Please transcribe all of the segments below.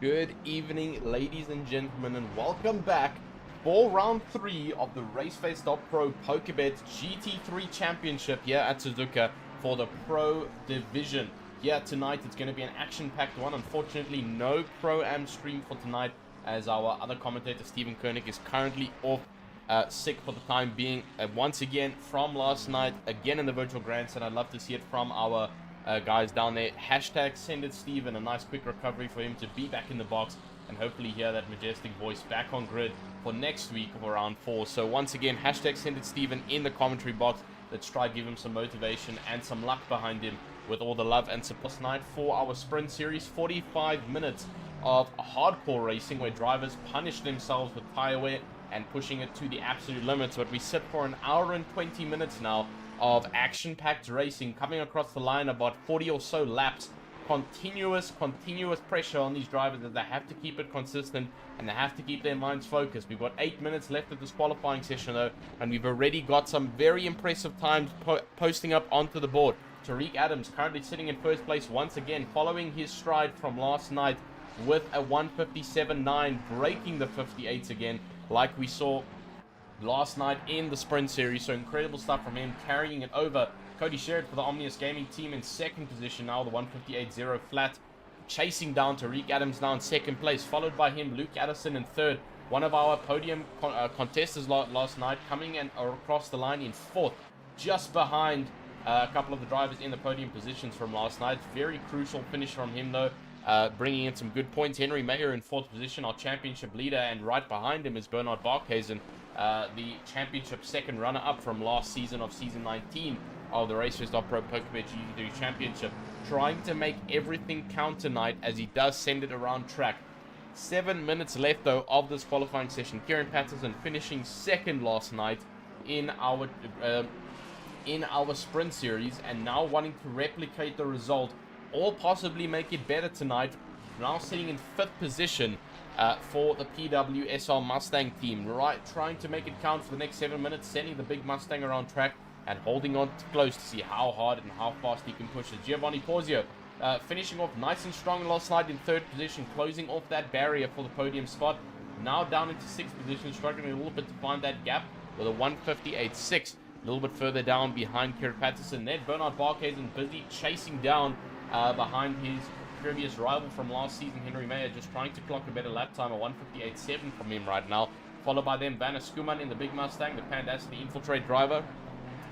Good evening, ladies and gentlemen, and welcome back for round 3 of the RaceFace.Pro PokerBet GT3 Championship here at Suzuka for the Pro Division. Yeah, tonight it's going to be an action-packed one. Unfortunately, no Pro-Am stream for tonight, as our other commentator, Steven Koenig, is currently off sick for the time being. Once again, from last night, again in the virtual grandstand. I'd love to see it from our guys down there. Hashtag send it Steven. A nice quick recovery for him to be back in the box and hopefully hear that majestic voice back on grid for next week for round 4. So once again, hashtag send it Steven in the commentary box. Let's try to give him some motivation and some luck behind him with all the love and support tonight for our sprint series. 45 minutes of hardcore racing where drivers punish themselves with tire wear and pushing it to the absolute limits. But we sit for an hour and 20 minutes now of action-packed racing, coming across the line about 40 or so laps. Continuous pressure on these drivers that they have to keep it consistent and they have to keep their minds focused. We've got 8 minutes left of this qualifying session though, and we've already got some very impressive times posting up onto the board. Tariq Adams currently sitting in first place once again, following his stride from last night with a 157.9, breaking the 58s again like we saw last night in the sprint series. So incredible stuff from him, carrying it over. Cody Sherrod for the Omnius Gaming team in second position now, the 158.0 flat, chasing down Tariq Adams now in second place, followed by him Luke Addison in third. One of our podium contestants last night coming in across the line in fourth, just behind a couple of the drivers in the podium positions from last night. Very crucial finish from him though, bringing in some good points. Henry Mayer in fourth position, our championship leader, and right behind him is Bernard Barkhuizen, the championship second runner-up from last season of season 19 of the RaceFace.Pro PokerBet GT3 Championship, trying to make everything count tonight as he does send it around track. 7 minutes left though of this qualifying session. Kieran Patterson finishing second last night in our sprint series, and now wanting to replicate the result or possibly make it better tonight. Now sitting in 5th position for the PWSR Mustang team, right, trying to make it count for the next 7 minutes, sending the big Mustang around track and holding on close to see how hard and how fast he can push it. Giovanni Porzio finishing off nice and strong last night in 3rd position, closing off that barrier for the podium spot. Now down into 6th position, struggling a little bit to find that gap with a 158.6, a little bit further down behind Kieran Patterson. Then Bernard Barkhuizen busy chasing down behind his previous rival from last season, Henry Mayer, just trying to clock a better lap time, a 158.7 from him right now. Followed by them, Vanna Skuman in the big Mustang, the Pandacity Infiltrate driver.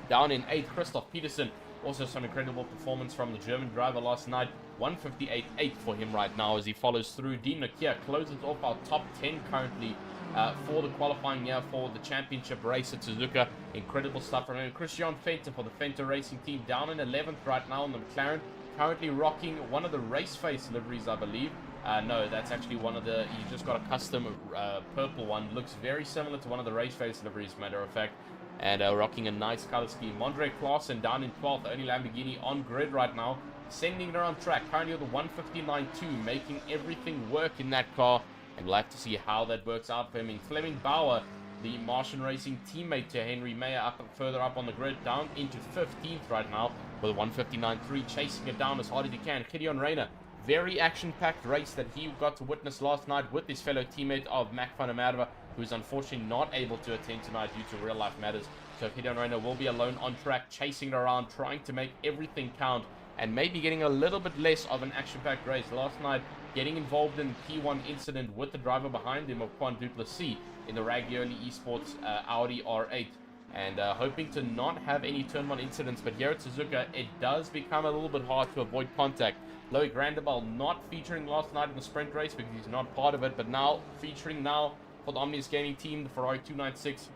Down in 8th, Christoph Peterson Also some incredible performance from the German driver last night. 158.8 for him right now as he follows through. Dean Nokia closes off our top 10 currently for the qualifying year for the championship race at Suzuka. Incredible stuff from him. Christian Fenter for the Fenter Racing team down in 11th right now on the McLaren. Currently rocking one of the RaceFace liveries, I believe. No, that's actually one of the... He's just got a custom purple one. Looks very similar to one of the RaceFace liveries, matter of fact. And rocking a nice color scheme. Mondre Klaassen down in 12th. Only Lamborghini on grid right now. Sending it around track. Currently with the 159.2. Making everything work in that car. And we'll have to see how that works out for him. And Fleming Bauer, the Martian Racing teammate to Henry Mayer, further up on the grid. Down into 15th right now. With a 159.3. Chasing it down as hard as he can. Gideon Reyna. Very action-packed race that he got to witness last night with his fellow teammate of Mac van der Merwe, who is unfortunately not able to attend tonight due to real-life matters. So Gideon Reyna will be alone on track, chasing it around, trying to make everything count, and maybe getting a little bit less of an action-packed race. Last night, getting involved in the P1 incident with the driver behind him of Quan Duplessis in the Ragioli Esports Audi R8. And hoping to not have any turn 1 incidents, but here at Suzuka, it does become a little bit hard to avoid contact. Loic Randebal not featuring last night in the sprint race because he's not part of it, but now featuring now for the Omnius Gaming team, the Ferrari 296,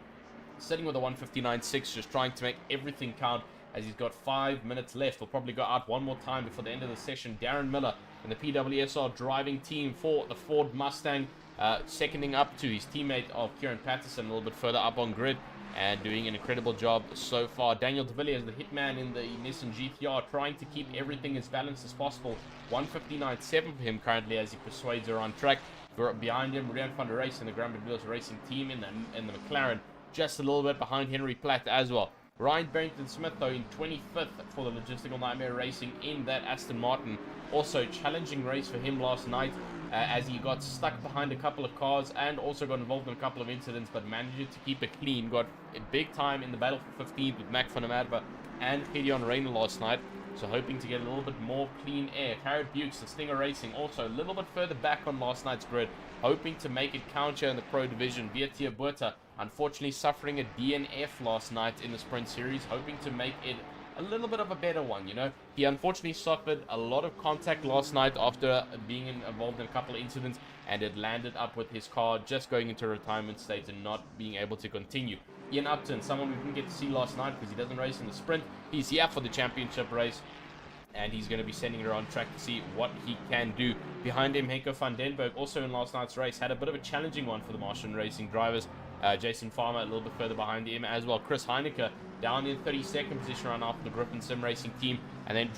sitting with a 159.6, just trying to make everything count as he's got 5 minutes left. We'll probably go out one more time before the end of the session. Darren Miller in the PWSR driving team for the Ford Mustang, seconding up to his teammate of Kieran Patterson a little bit further up on grid. And doing an incredible job so far. Daniel De Villiers, the hitman in the Nissan GTR, trying to keep everything as balanced as possible. 159.7 for him currently as he persuades her on track. Behind him, Rian van der Race in the Grand Prix Racing team in the McLaren. Just a little bit behind Henry Platt as well. Ryan Barrington Smith, though, in 25th for the Logistical Nightmare Racing in that Aston Martin. Also, challenging race for him last night as he got stuck behind a couple of cars and also got involved in a couple of incidents, but managed to keep it clean. Got a big time in the battle for 15th with Mac van der Merwe and Gideon Reyna last night. So hoping to get a little bit more clean air. Carrot Bukes, the Stinger Racing, also a little bit further back on last night's grid. Hoping to make it count here in the Pro Division. Vietia Buerta, unfortunately suffering a DNF last night in the Sprint Series. Hoping to make it a little bit of a better one, you know. He unfortunately suffered a lot of contact last night after being involved in a couple of incidents, and it landed up with his car just going into a retirement state and not being able to continue. Ian Upton, someone we didn't get to see last night because he doesn't race in the sprint. He's here for the championship race, and he's going to be sending her on track to see what he can do. Behind him, Henko van den Berg, also in last night's race, had a bit of a challenging one for the Martian Racing drivers. Jason Farmer a little bit further behind him as well. Chris Heineke down in 32nd position right now for the Griffin Sim Racing team. And then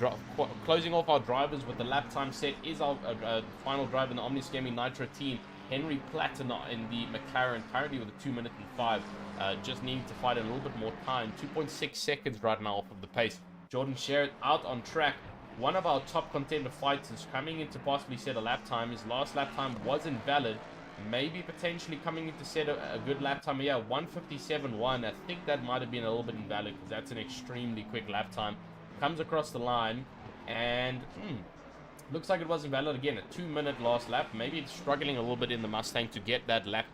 closing off our drivers with the lap time set is our final driver in the Omnis Gaming Nitro team, Henry Platina in the McLaren, currently with a 2 minute and 5. Just needing to fight a little bit more time. 2.6 seconds right now off of the pace. Jordan Sherritt out on track. One of our top contender fighters coming in to possibly set a lap time. His last lap time was invalid. Maybe potentially coming in to set a good lap time. Yeah, 157.1. I think that might have been a little bit invalid because that's an extremely quick lap time. Comes across the line and looks like it was invalid again. A 2 minute last lap. Maybe it's struggling a little bit in the Mustang to get that lap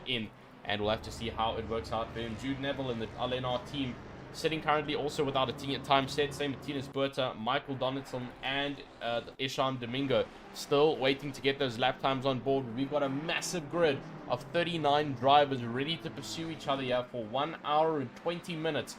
in. And we'll have to see how it works out for him. Jude Neville in the LNR team sitting currently also without a time set. Same with Tinas Buerta, Michael Donaldson, and Ishan Domingo. Still waiting to get those lap times on board. We've got a massive grid of 39 drivers ready to pursue each other here for 1 hour and 20 minutes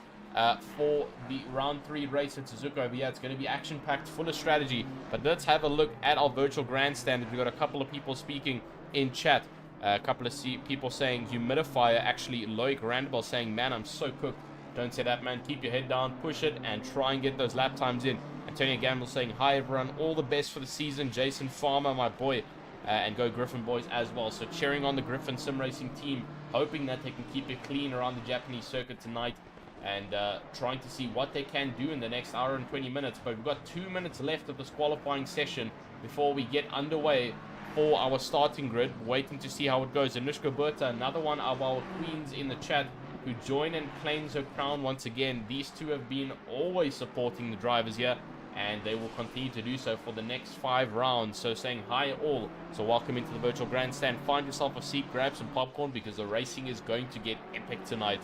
for the round 3 race at Suzuka over here. It's going to be action-packed, full of strategy. But let's have a look at our virtual grandstand. We've got a couple of people speaking in chat. A couple of people saying humidifier. Actually, Loic Randebal saying, man, I'm so cooked. Don't say that, man. Keep your head down, push it, and try and get those lap times in. Antonio Gamble saying, hi, everyone. All the best for the season. Jason Farmer, my boy. And go Griffin boys as well. So cheering on the Griffin Sim Racing team, hoping that they can keep it clean around the Japanese circuit tonight. And trying to see what they can do in the next hour and 20 minutes. But we've got 2 minutes left of this qualifying session before we get underway for our starting grid. Waiting to see how it goes. Anushka Buerta, another one of our queens in the chat, who join and claims her crown once again. These two have been always supporting the drivers here, and they will continue to do so for the next 5 rounds. So saying hi all. So welcome into the virtual grandstand. Find yourself a seat, grab some popcorn, because the racing is going to get epic tonight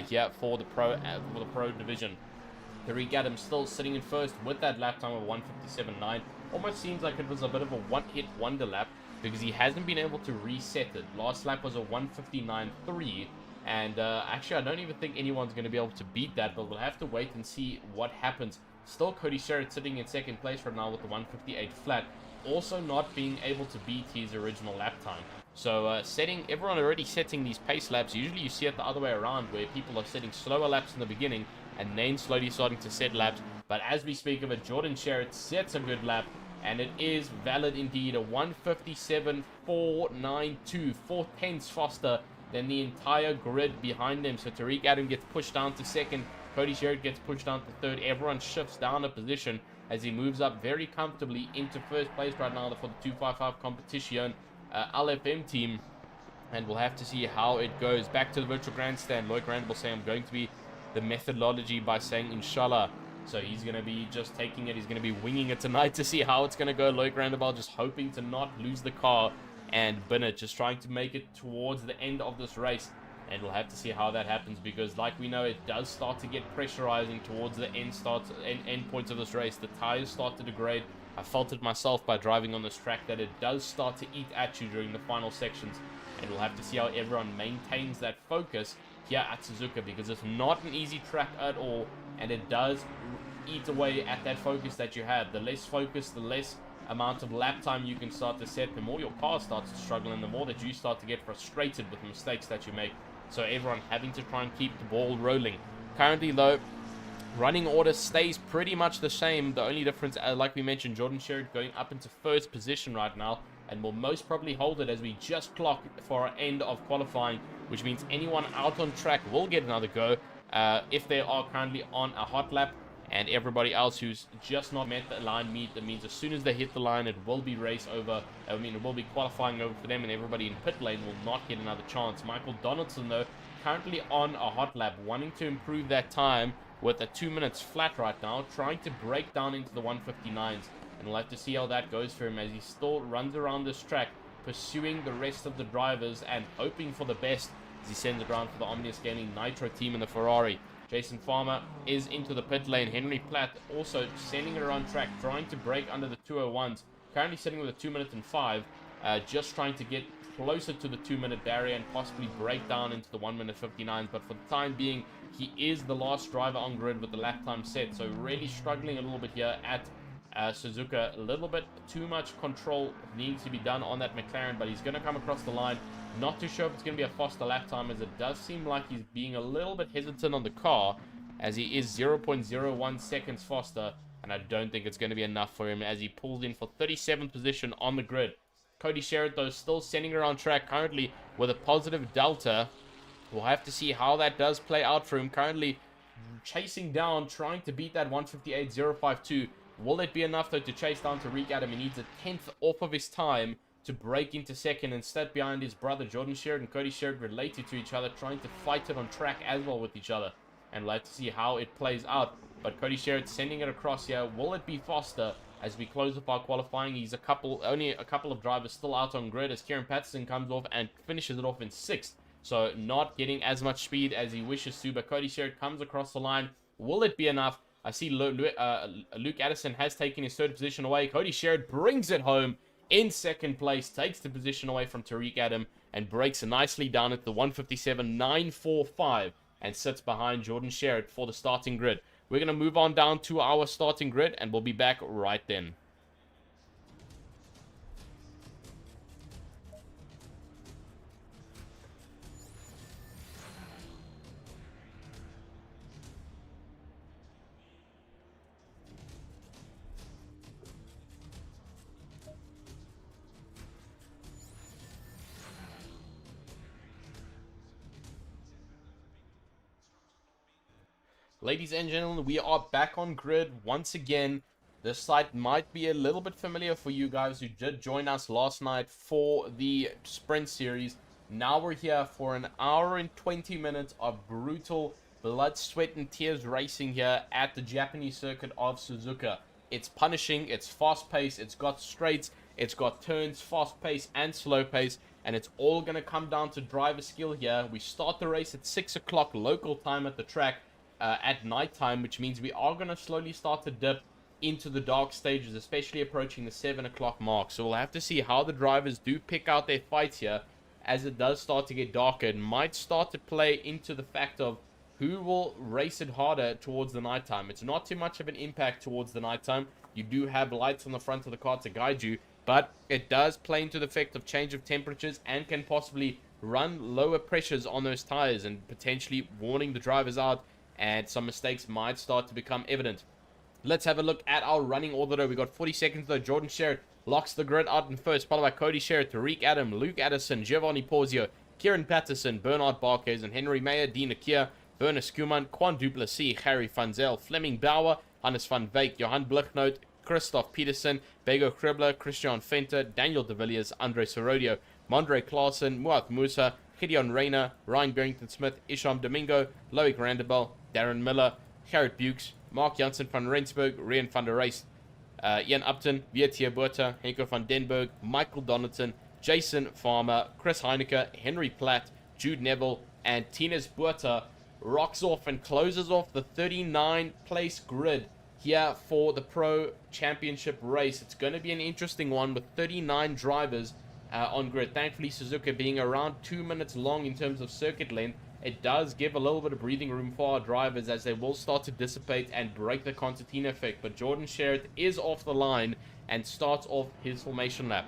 here for the pro division. Tariq Adams still sitting in first with that lap time of 1:57.9. Almost seems like it was a bit of a one-hit wonder lap because he hasn't been able to reset it. Last lap was a 1:59.3, and actually I don't even think anyone's going to be able to beat that, but we'll have to wait and see what happens. Still Cody Sherritt sitting in second place right now with the 1:58 flat, also not being able to beat his original lap time. So everyone already setting these pace laps. Usually you see it the other way around, where people are setting slower laps in the beginning and then slowly starting to set laps. But as we speak of it, Jordan Sherritt sets a good lap, and it is valid indeed. A 1:57.492, 4/10 faster than the entire grid behind him. So Tariq Adams gets pushed down to second, Cody Sherritt gets pushed down to third. Everyone shifts down a position as he moves up very comfortably into first place right now for the 255 competition LFM team. And we'll have to see how it goes. Back to the virtual grandstand. Lloyd Grant will say, I'm going to be the methodology by saying inshallah. So he's going to be just taking it. He's going to be winging it tonight to see how it's going to go. Lloyd Grandabal just hoping to not lose the car and bin it. Just trying to make it towards the end of this race. And we'll have to see how that happens, because like we know, it does start to get pressurizing towards the end points of this race. The tires start to degrade. I felt it myself by driving on this track that it does start to eat at you during the final sections. And we'll have to see how everyone maintains that focus here at Suzuka, because it's not an easy track at all, and it does eat away at that focus that you have. The less focus, the less amount of lap time you can start to set, the more your car starts to struggle, and the more that you start to get frustrated with the mistakes that you make. So everyone having to try and keep the ball rolling. Currently though, running order stays pretty much the same. The only difference, like we mentioned, Jordan Sherritt going up into first position right now, and will most probably hold it as we just clock for our end of qualifying, which means anyone out on track will get another go if they are currently on a hot lap, and everybody else who's just not met the line meet. That means as soon as they hit the line, it will be race over. I mean, it will be qualifying over for them, and everybody in pit lane will not get another chance. Michael Donaldson, though, currently on a hot lap, wanting to improve that time with a 2 minutes flat right now, trying to break down into the 1:59s. And we'll have to see how that goes for him as he still runs around this track, pursuing the rest of the drivers and hoping for the best as he sends it around for the Omnius Gaming Nitro team in the Ferrari. Jason Farmer is into the pit lane. Henry Platt also sending it around track, trying to break under the 201s. Currently sitting with a 2 minute and 5, just trying to get closer to the 2 minute barrier and possibly break down into the 1 minute 59s. But for the time being, he is the last driver on grid with the lap time set. So really struggling a little bit here at Suzuka. A little bit too much control needs to be done on that McLaren, but he's going to come across the line. Not too sure if it's going to be a faster lap time, as it does seem like he's being a little bit hesitant on the car, as he is 0.01 seconds faster, and I don't think it's going to be enough for him as he pulls in for 37th position on the grid. Cody Sherritt, though, still sending around track currently with a positive delta. We'll have to see how that does play out for him. Currently chasing down, trying to beat that 1:58.052. Will it be enough, though, to chase down Tariq Adams? He needs a 10th off of his time to break into second and step behind his brother Jordan Sherritt and Cody Sherritt, related to each other, trying to fight it on track as well with each other. And we'll have to see how it plays out. But Cody Sherritt sending it across here. Will it be faster as we close up our qualifying? He's only a couple of drivers still out on grid as Kieran Patterson comes off and finishes it off in 6th. So not getting as much speed as he wishes to. But Cody Sherritt comes across the line. Will it be enough? I see Luke Addison has taken his 3rd position away. Cody Sherritt brings it home in 2nd place, takes the position away from Tariq Adams and breaks nicely down at the 1:57.945 and sits behind Jordan Sherritt for the starting grid. We're going to move on down to our starting grid, and we'll be back right then. Ladies and gentlemen, we are back on grid once again. This site might be a little bit familiar for you guys who did join us last night for the sprint series. Now we're here for an hour and 20 minutes of brutal blood, sweat, and tears racing here at the Japanese circuit of Suzuka. It's punishing, it's fast-paced, it's got straights, it's got turns, fast-paced and slow-paced, and it's all going to come down to driver skill here. We start the race at 6 o'clock local time at the track. at nighttime, which means we are going to slowly start to dip into the dark stages, especially approaching the 7 o'clock mark. So we'll have to see how the drivers do pick out their fights here as it does start to get darker. It might start to play into the fact of who will race it harder towards the nighttime. It's not too much of an impact towards the nighttime. You do have lights on the front of the car to guide you, but it does play into the effect of change of temperatures and can possibly run lower pressures on those tires and potentially warning the drivers out, and some mistakes might start to become evident. Let's have a look at our running order though. We got 40 seconds though. Jordan Sherritt locks the grid out in first, followed by Cody Sherritt, Tariq Adam, Luke Addison, Giovanni Porzio, Kieran Patterson, Bernard Barquez, and Henry Meyer, Dina Kier, Werner Skuman, Quan Duplessis, Harry Funzel, Fleming Bauer, Hannes van Wyk, Johan Blichnoot, Christoph Peterson, Bego Kribler, Christian Venter, Daniel De Villiers, Andre Sorodio, Mondre Klaassen, Muat Musa, Gideon Reyna, Ryan Barrington-Smith, Isham Domingo, Loic Randebel, Darren Miller, Gerrit Bukes, Mark Janssen van Rensburg, Rian van der Reis, Ian Upton, Vietia Buerta, Henko van Denberg, Michael Donaldson, Jason Farmer, Chris Heineke, Henry Platt, Jude Neville, and Tines Buerta rocks off and closes off the 39 place grid here for the Pro Championship race. It's going to be an interesting one with 39 drivers on grid. Thankfully, Suzuka being around 2 minutes long in terms of circuit length, it does give a little bit of breathing room for our drivers as they will start to dissipate and break the concertina effect. But Jordan Sherritt is off the line and starts off his formation lap.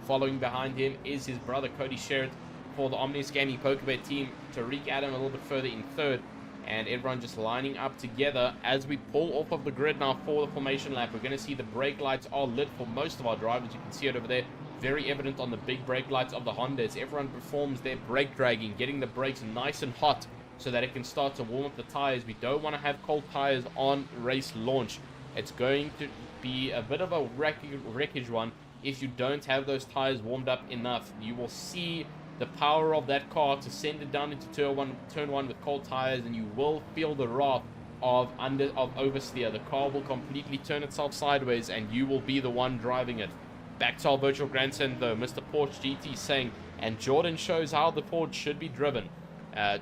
Following behind him is his brother Cody Sherritt for the Omnius Gaming PokerBet team. Tariq Adam a little bit further in third, and everyone just lining up together as we pull off of the grid now for the formation lap. We're going to see the brake lights are lit for most of our drivers. You can see it over there, very evident on the big brake lights of the Hondas. Everyone performs their brake dragging, getting the brakes nice and hot so that it can start to warm up the tires. We don't want to have cold tires on race launch. It's going to be a bit of a wreckage one if you don't have those tires warmed up enough. You will see the power of that car to send it down into turn one with cold tires, and you will feel the wrath of oversteer. The car will completely turn itself sideways and you will be the one driving it. Back to our virtual grandstand though, Mr. Porsche GT saying, and Jordan shows how the Ford should be driven.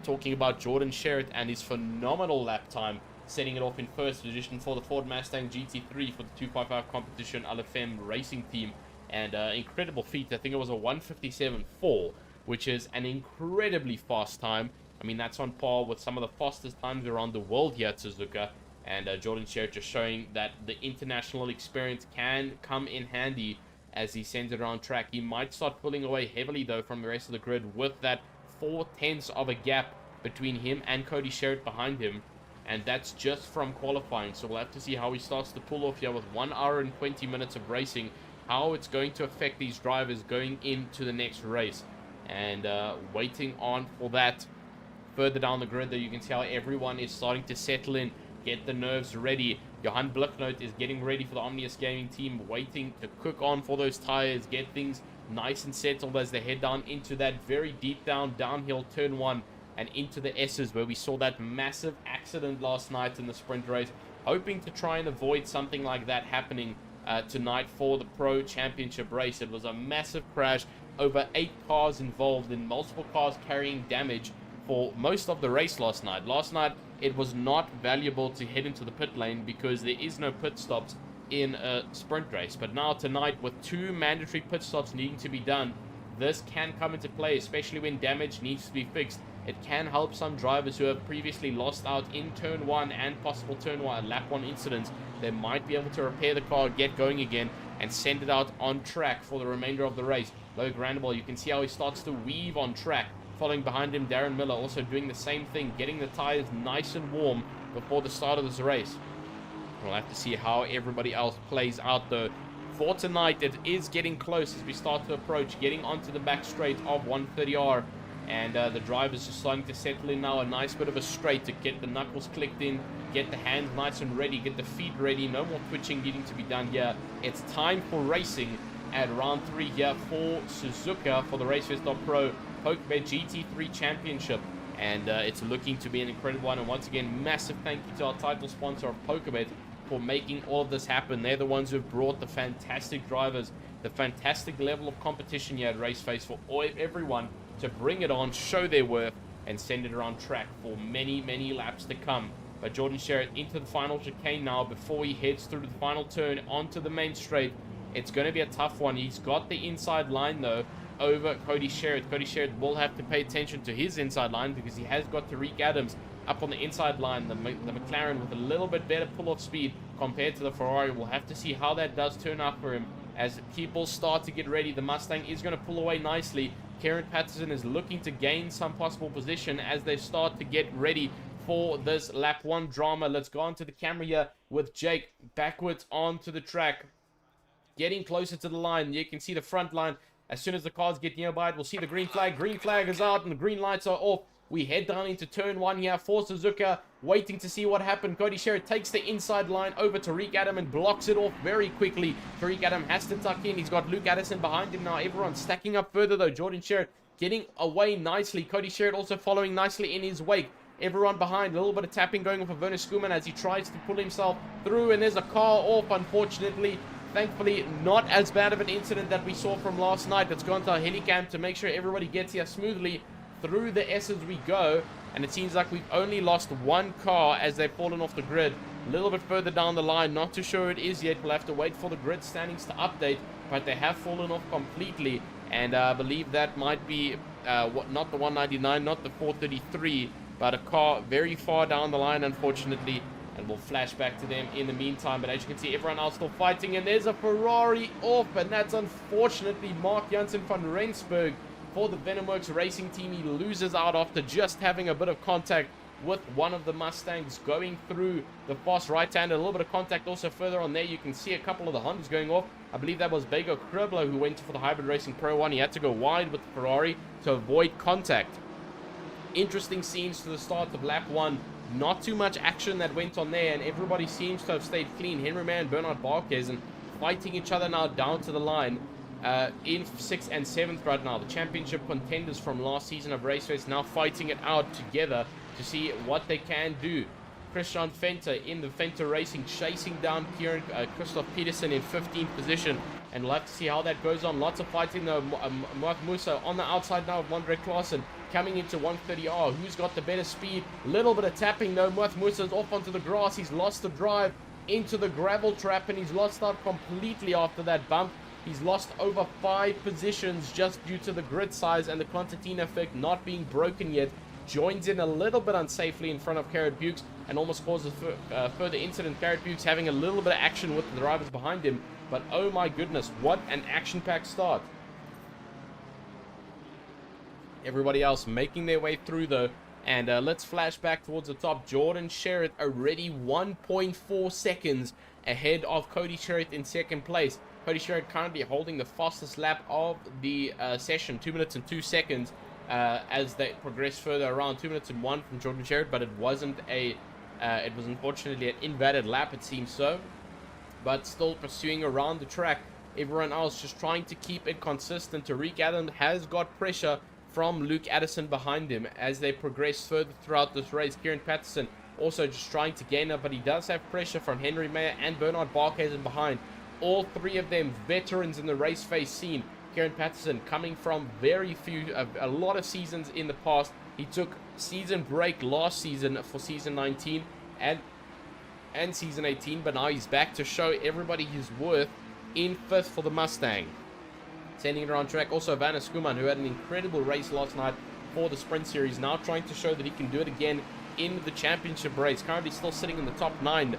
Talking about Jordan Sherritt and his phenomenal lap time, setting it off in first position for the Ford Mustang GT3 for the 255 competition LFM racing team. And incredible feat. I think it was a 157.4, which is an incredibly fast time. I mean, that's on par with some of the fastest times around the world here at Suzuka. And Jordan Sherritt just showing that the international experience can come in handy as he sends it around track. He might start pulling away heavily though from the rest of the grid with that 0.4 of a gap between him and Cody Sherritt behind him, and that's just from qualifying. So we'll have to see how he starts to pull off here with 1 hour and 20 minutes of racing, how it's going to affect these drivers going into the next race. And waiting on for that further down the grid though, you can see how everyone is starting to settle in, get the nerves ready. Johan Blichnoot is getting ready for the Omnius Gaming team, waiting to cook on for those tires, get things nice and settled as they head down into that very deep downhill turn one and into the S's where we saw that massive accident last night in the sprint race. Hoping to try and avoid something like that happening tonight for the Pro Championship race. It was a massive crash, over 8 cars involved and multiple cars carrying damage for most of the race last night. Last night, it was not valuable to head into the pit lane because there is no pit stops in a sprint race. But now tonight, with 2 mandatory pit stops needing to be done, this can come into play, especially when damage needs to be fixed. It can help some drivers who have previously lost out in turn 1 and possible turn 1 lap 1 incidents. They might be able to repair the car, get going again, and send it out on track for the remainder of the race. Loic Randebel, you can see how he starts to weave on track. Following behind him, Darren Miller also doing the same thing, getting the tires nice and warm before the start of this race. We'll have to see how everybody else plays out though. For tonight, it is getting close as we start to approach, getting onto the back straight of 130R. And the drivers are starting to settle in now. A nice bit of a straight to get the knuckles clicked in, get the hands nice and ready, get the feet ready. No more twitching needing to be done here. It's time for racing at round 3 here for Suzuka for the RaceFace.Pro PokerBet GT3 Championship. And it's looking to be an incredible one. And once again, massive thank you to our title sponsor of PokerBet for making all of this happen. They're the ones who have brought the fantastic drivers, the fantastic level of competition here at RaceFace for everyone to bring it on, show their worth, and send it around track for many, many laps to come. But Jordan Sherritt into the final chicane now before he heads through the final turn onto the main straight. It's going to be a tough one. He's got the inside line, though, over Cody Sherritt. Cody Sherritt will have to pay attention to his inside line because he has got Tariq Adams up on the inside line. The McLaren with a little bit better pull-off speed compared to the Ferrari. We'll have to see how that does turn out for him as people start to get ready. The Mustang is going to pull away nicely. Kieran Patterson is looking to gain some possible position as they start to get ready for this lap 1 drama. Let's go on to the camera here with Jake backwards onto the track, getting closer to the line. You can see the front line. As soon as the cars get nearby it, we'll see the green flag. Green flag is out and the green lights are off. We head down into turn 1 here for Suzuka, waiting to see what happened. Cody Sherritt takes the inside line over to Tariq Adam and blocks it off very quickly. Tariq Adam has to tuck in. He's got Luke Addison behind him now. Everyone's stacking up further though. Jordan Sherritt getting away nicely. Cody Sherritt also following nicely in his wake. Everyone behind. A little bit of tapping going on for Werner Schoeman as he tries to pull himself through. And there's a car off, unfortunately. Thankfully, not as bad of an incident that we saw from last night. Let's go onto our helicam to make sure everybody gets here smoothly. Through the S's we go, and it seems like we've only lost one car as they've fallen off the grid. A little bit further down the line, not too sure it is yet. We'll have to wait for the grid standings to update, but they have fallen off completely, and I believe that might be not the 199, not the 433, but a car very far down the line, unfortunately, and we'll flash back to them in the meantime. But as you can see, everyone else still fighting, and there's a Ferrari off, and that's unfortunately Mark Janssen van Rensburg. For the Venomworks Racing team, he loses out after just having a bit of contact with one of the Mustangs going through the fast right-hand. A little bit of contact also further on there. You can see a couple of the Hondas going off. I believe that was Bego Kriblo who went for the Hybrid Racing Pro 1. He had to go wide with the Ferrari to avoid contact. Interesting scenes to the start of lap 1. Not too much action that went on there, and everybody seems to have stayed clean. Henry May and Bernard Barquez and fighting each other now down to the line. In 6th and 7th right now. The championship contenders from last season of RaceFace now fighting it out together to see what they can do. Christian Venter in the Venter Racing chasing down Christoph Peterson in 15th position, and we'll have to see how that goes on. Lots of fighting though. Mark Musa on the outside now of Mondre Klaassen coming into 130R. Who's got the better speed? Little bit of tapping though. Mark Musa is off onto the grass. He's lost the drive into the gravel trap, and he's lost out completely after that bump. He's lost over 5 positions just due to the grid size and the Constantina effect not being broken yet. Joins in a little bit unsafely in front of Garrett Bukes and almost causes further incident. Garrett Bukes having a little bit of action with the drivers behind him. But oh my goodness, what an action-packed start. Everybody else making their way through though. And let's flash back towards the top. Jordan Sherritt already 1.4 seconds ahead of Cody Sherritt in 2nd place. Cody Sherritt currently holding the fastest lap of the session, 2 minutes and 2 seconds as they progress further around. 2 minutes and 1 from Jordan Sherritt, but it wasn't it was unfortunately an invalid lap, it seems so. But still pursuing around the track. Everyone else just trying to keep it consistent. Tariq Adams has got pressure from Luke Addison behind him as they progress further throughout this race. Kieran Patterson also just trying to gain up, but he does have pressure from Henry Mayer and Bernard Barquez in behind. All 3 of them veterans in the race face scene. Kieran Patterson coming from a lot of seasons in the past. He took season break last season for season 19 and season 18, but now he's back to show everybody his worth in 5th for the Mustang. Sending it around track. Also Werner Schoeman, who had an incredible race last night for the Sprint Series, now trying to show that he can do it again in the championship race. Currently still sitting in the top 9.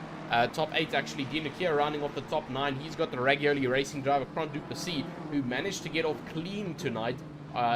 Top 8 actually. Dean Nakia rounding off the top 9. He's got the Ragioli Racing driver Cron Duplessis, who managed to get off clean tonight.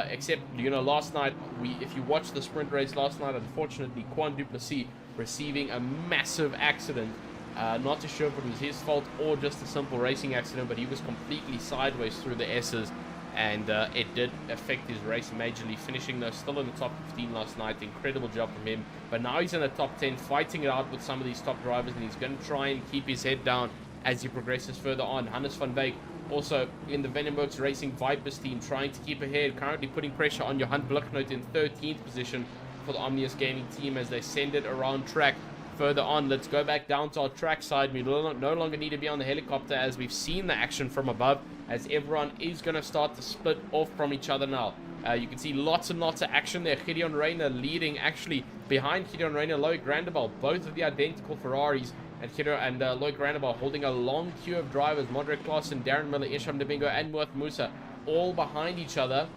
Except, you know, last night, if you watched the sprint race last night, unfortunately, Quan Duplessis receiving a massive accident. Not too sure if it was his fault or just a simple racing accident, but he was completely sideways through the S's, and it did affect his race majorly, finishing though still in the top 15 last night. Incredible job from him, but now he's in the top 10 fighting it out with some of these top drivers, and he's going to try and keep his head down as he progresses further on. Hannes van Beek also in the Venomworks Racing Vipers team trying to keep ahead, currently putting pressure on Johan Blicknote in 13th position for the Omnius Gaming team as they send it around track. Further on, let's go back down to our track side. We no longer need to be on the helicopter as we've seen the action from above, as everyone is going to start to split off from each other now. You can see lots and lots of action there. Gideon Reyna leading, actually behind Gideon Reyna, Loic Grandabal, both of the identical Ferraris, and Loic Grandabal holding a long queue of drivers. Modric Claassen, Darren Miller, Isham Domingo, and Worth Musa all behind each other,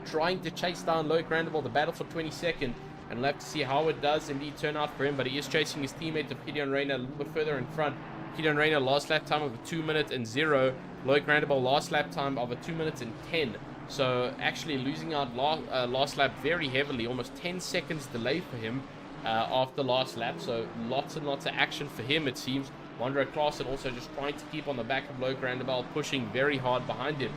trying to chase down Loic Grandabal, the battle for 22nd. And we'll have to see how it does indeed turn out for him, but he is chasing his teammate of Gideon Reyna a little bit further in front. Gideon Reyna last lap time of a 2 minute and 0. Loic Grandabal last lap time of a 2 minutes and 10. So actually losing out last lap very heavily, almost 10 seconds delay for him after last lap. So lots and lots of action for him, it seems. Modric Claassen also just trying to keep on the back of Loic Grandabal, pushing very hard behind him.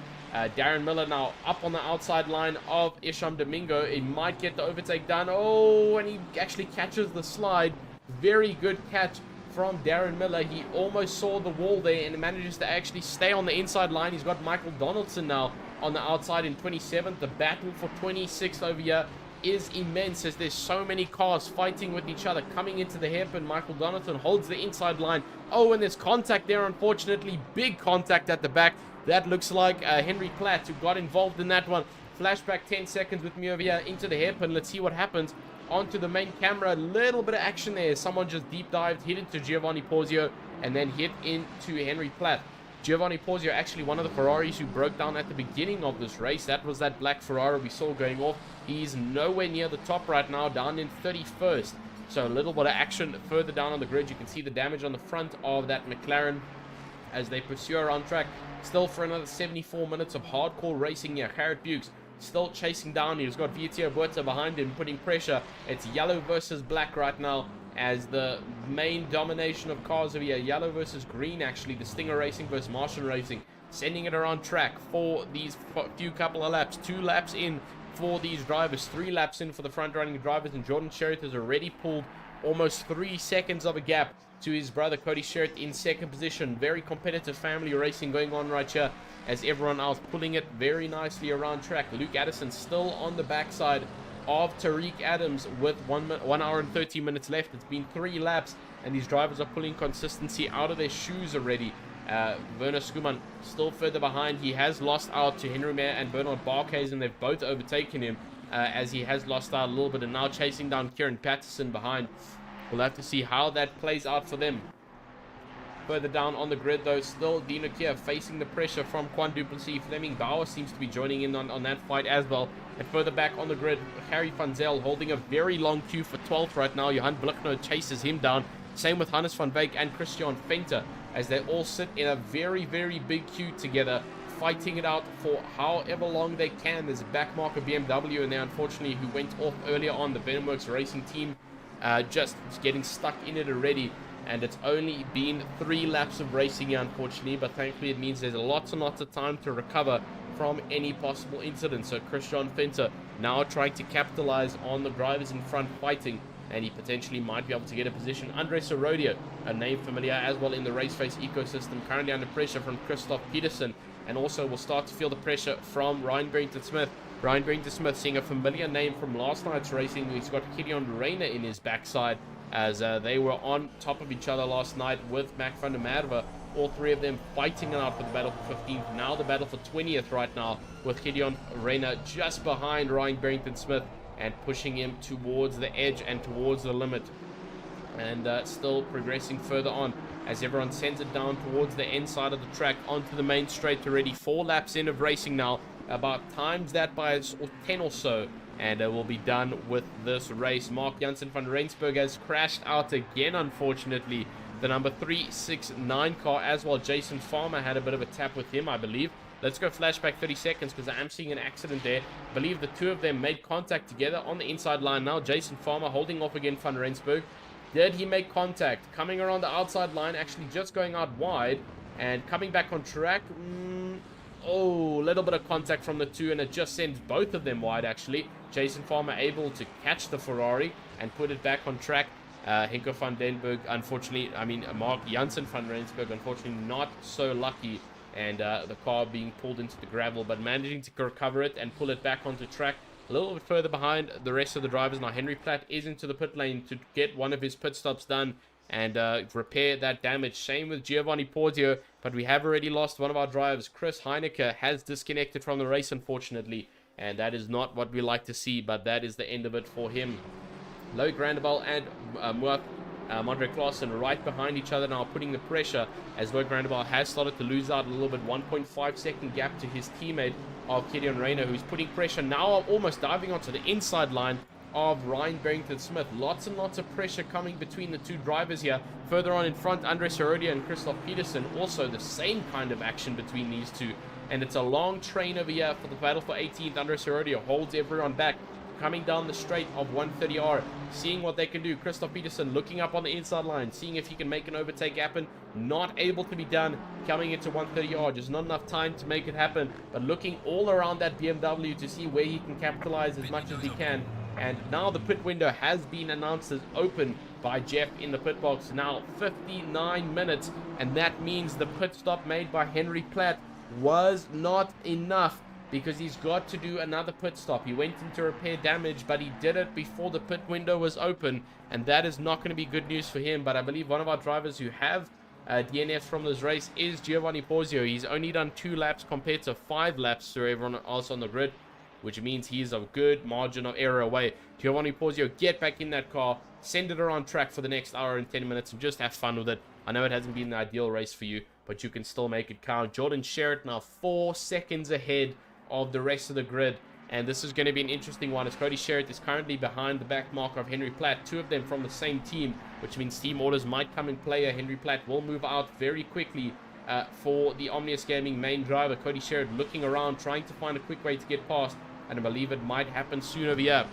Darren Miller now up on the outside line of Isham Domingo. He might get the overtake done. Oh, and he actually catches the slide. Very good catch from Darren Miller. He almost saw the wall there and manages to actually stay on the inside line. He's got Michael Donaldson now on the outside in 27th. The battle for 26th over here is immense as there's so many cars fighting with each other coming into the hairpin. Michael Donaldson holds the inside line. Oh, and there's contact there, unfortunately. Big contact at the back. That looks like Henry Platt, who got involved in that one. Flashback 10 seconds with me over here into the hairpin. Let's see what happens. Onto the main camera. A little bit of action there. Someone just deep dived, hit into Giovanni Porzio, and then hit into Henry Platt. Giovanni Porzio, actually one of the Ferraris who broke down at the beginning of this race. That was that black Ferrari we saw going off. He's nowhere near the top right now, down in 31st. So a little bit of action further down on the grid. You can see the damage on the front of that McLaren as they pursue around track. Still for another 74 minutes of hardcore racing here. Garrett Bukes still chasing down. He's got Vietio Buerta behind him, putting pressure. It's yellow versus black right now as the main domination of cars over here. Yellow versus green, actually. The Stinger Racing versus Martian Racing. Sending it around track for these few couple of laps. 2 laps in for these drivers. 3 laps in for the front-running drivers. And Jordan Sherritt has already pulled almost 3 seconds of a gap to his brother Cody Sherritt in 2nd position. Very competitive family racing going on right here as everyone else pulling it very nicely around track. Luke Addison still on the backside of Tariq Adams with 1 hour and 30 minutes left. It's been 3 laps and these drivers are pulling consistency out of their shoes already. Werner Skuman still further behind. He has lost out to Henry Mayer and Bernard Barkhuizen, and they've both overtaken him as he has lost out a little bit, and now chasing down Kieran Patterson behind. We'll have to see how that plays out for them. Further down on the grid, though, still Dino Kier facing the pressure from Quan Duplessis. Fleming Bauer seems to be joining in on that fight as well. And further back on the grid, Harry van Zel holding a very long queue for 12th right now. Johan Blichno chases him down. Same with Hannes van Beek and Christian Venter as they all sit in a very, very big queue together, fighting it out for however long they can. There's a backmarker BMW in there, unfortunately, who went off earlier on. The Venomworks Racing team just getting stuck in it already. And it's only been 3 laps of racing here, unfortunately. But thankfully, it means there's lots and lots of time to recover from any possible incident. So Christian Venter now trying to capitalize on the drivers in front fighting. And he potentially might be able to get a position. Andre Sorodio, a name familiar as well in the RaceFace ecosystem, currently under pressure from Christoph Peterson. And also will start to feel the pressure from Ryan Barrington-Smith. Ryan Barrington-Smith seeing a familiar name from last night's racing. He's got Gideon Reyna in his backside, as they were on top of each other last night with Mac van der Merwe. All 3 of them fighting it out for the battle for 15th. Now the battle for 20th right now, with Gideon Reyna just behind Ryan Barrington-Smith and pushing him towards the edge and towards the limit. And still progressing further on as everyone sends it down towards the end side of the track onto the main straight already. 4 laps in of racing now. About times that by 10 or so. And we'll be done with this race. Mark Janssen van Rensburg has crashed out again, unfortunately. The number 369 car as well. Jason Farmer had a bit of a tap with him, I believe. Let's go flashback 30 seconds because I am seeing an accident there. I believe the 2 of them made contact together on the inside line now. Jason Farmer holding off again van Rensburg. Did he make contact? Coming around the outside line, actually just going out wide and coming back on track. Oh, a little bit of contact from the 2, and it just sends both of them wide, actually. Jason Farmer able to catch the Ferrari and put it back on track. Henko van den Berg, unfortunately, Mark Janssen van Rensburg, unfortunately not so lucky. And the car being pulled into the gravel, but managing to recover it and pull it back onto track. A little bit further behind the rest of the drivers. Now Henry Platt is into the pit lane to get one of his pit stops done and repair that damage. Same with Giovanni Porzio, but we have already lost one of our drivers. Chris Heineke has disconnected from the race, unfortunately, and that is not what we like to see, but that is the end of it for him. Loic Randebal and Mondre Klaassen right behind each other now, putting the pressure as Loic Randebal has started to lose out a little bit. 1.5 second gap to his teammate of Gideon Reyna, who's putting pressure now, almost diving onto the inside line of Ryan Barrington-Smith. Lots and lots of pressure coming between the two drivers here. Further on in front, Andres Herodia and Christoph Peterson. Also the same kind of action between these two. And it's a long train over here for the battle for 18th. Andres Herodia holds everyone back, coming down the straight of 130R, seeing what they can do. Christoph Peterson looking up on the inside line, seeing if he can make an overtake happen. Not able to be done, coming into 130R. Just not enough time to make it happen, but looking all around that BMW to see where he can capitalize as much as he can. And now the pit window has been announced as open by Jeff in the pit box. Now 59 minutes, and that means the pit stop made by Henry Platt was not enough, because he's got to do another pit stop. He went in to repair damage, but he did it before the pit window was open, and that is not going to be good news for him. But I believe one of our drivers who have DNFs from this race is Giovanni Porzio. He's only done 2 laps compared to 5 laps to everyone else on the grid, which means he's a good margin of error away. Giovanni Porzio, get back in that car, send it around track for the next hour and 10 minutes, and just have fun with it. I know it hasn't been the ideal race for you, but you can still make it count. Jordan Sherritt now 4 seconds ahead of the rest of the grid, and this is going to be an interesting one, as Cody Sherritt is currently behind the back marker of Henry Platt, 2 of them from the same team, which means team orders might come in play. Henry Platt will move out very quickly for the Omnius Gaming main driver. Cody Sherritt looking around, trying to find a quick way to get past, and I believe it might happen soon over here.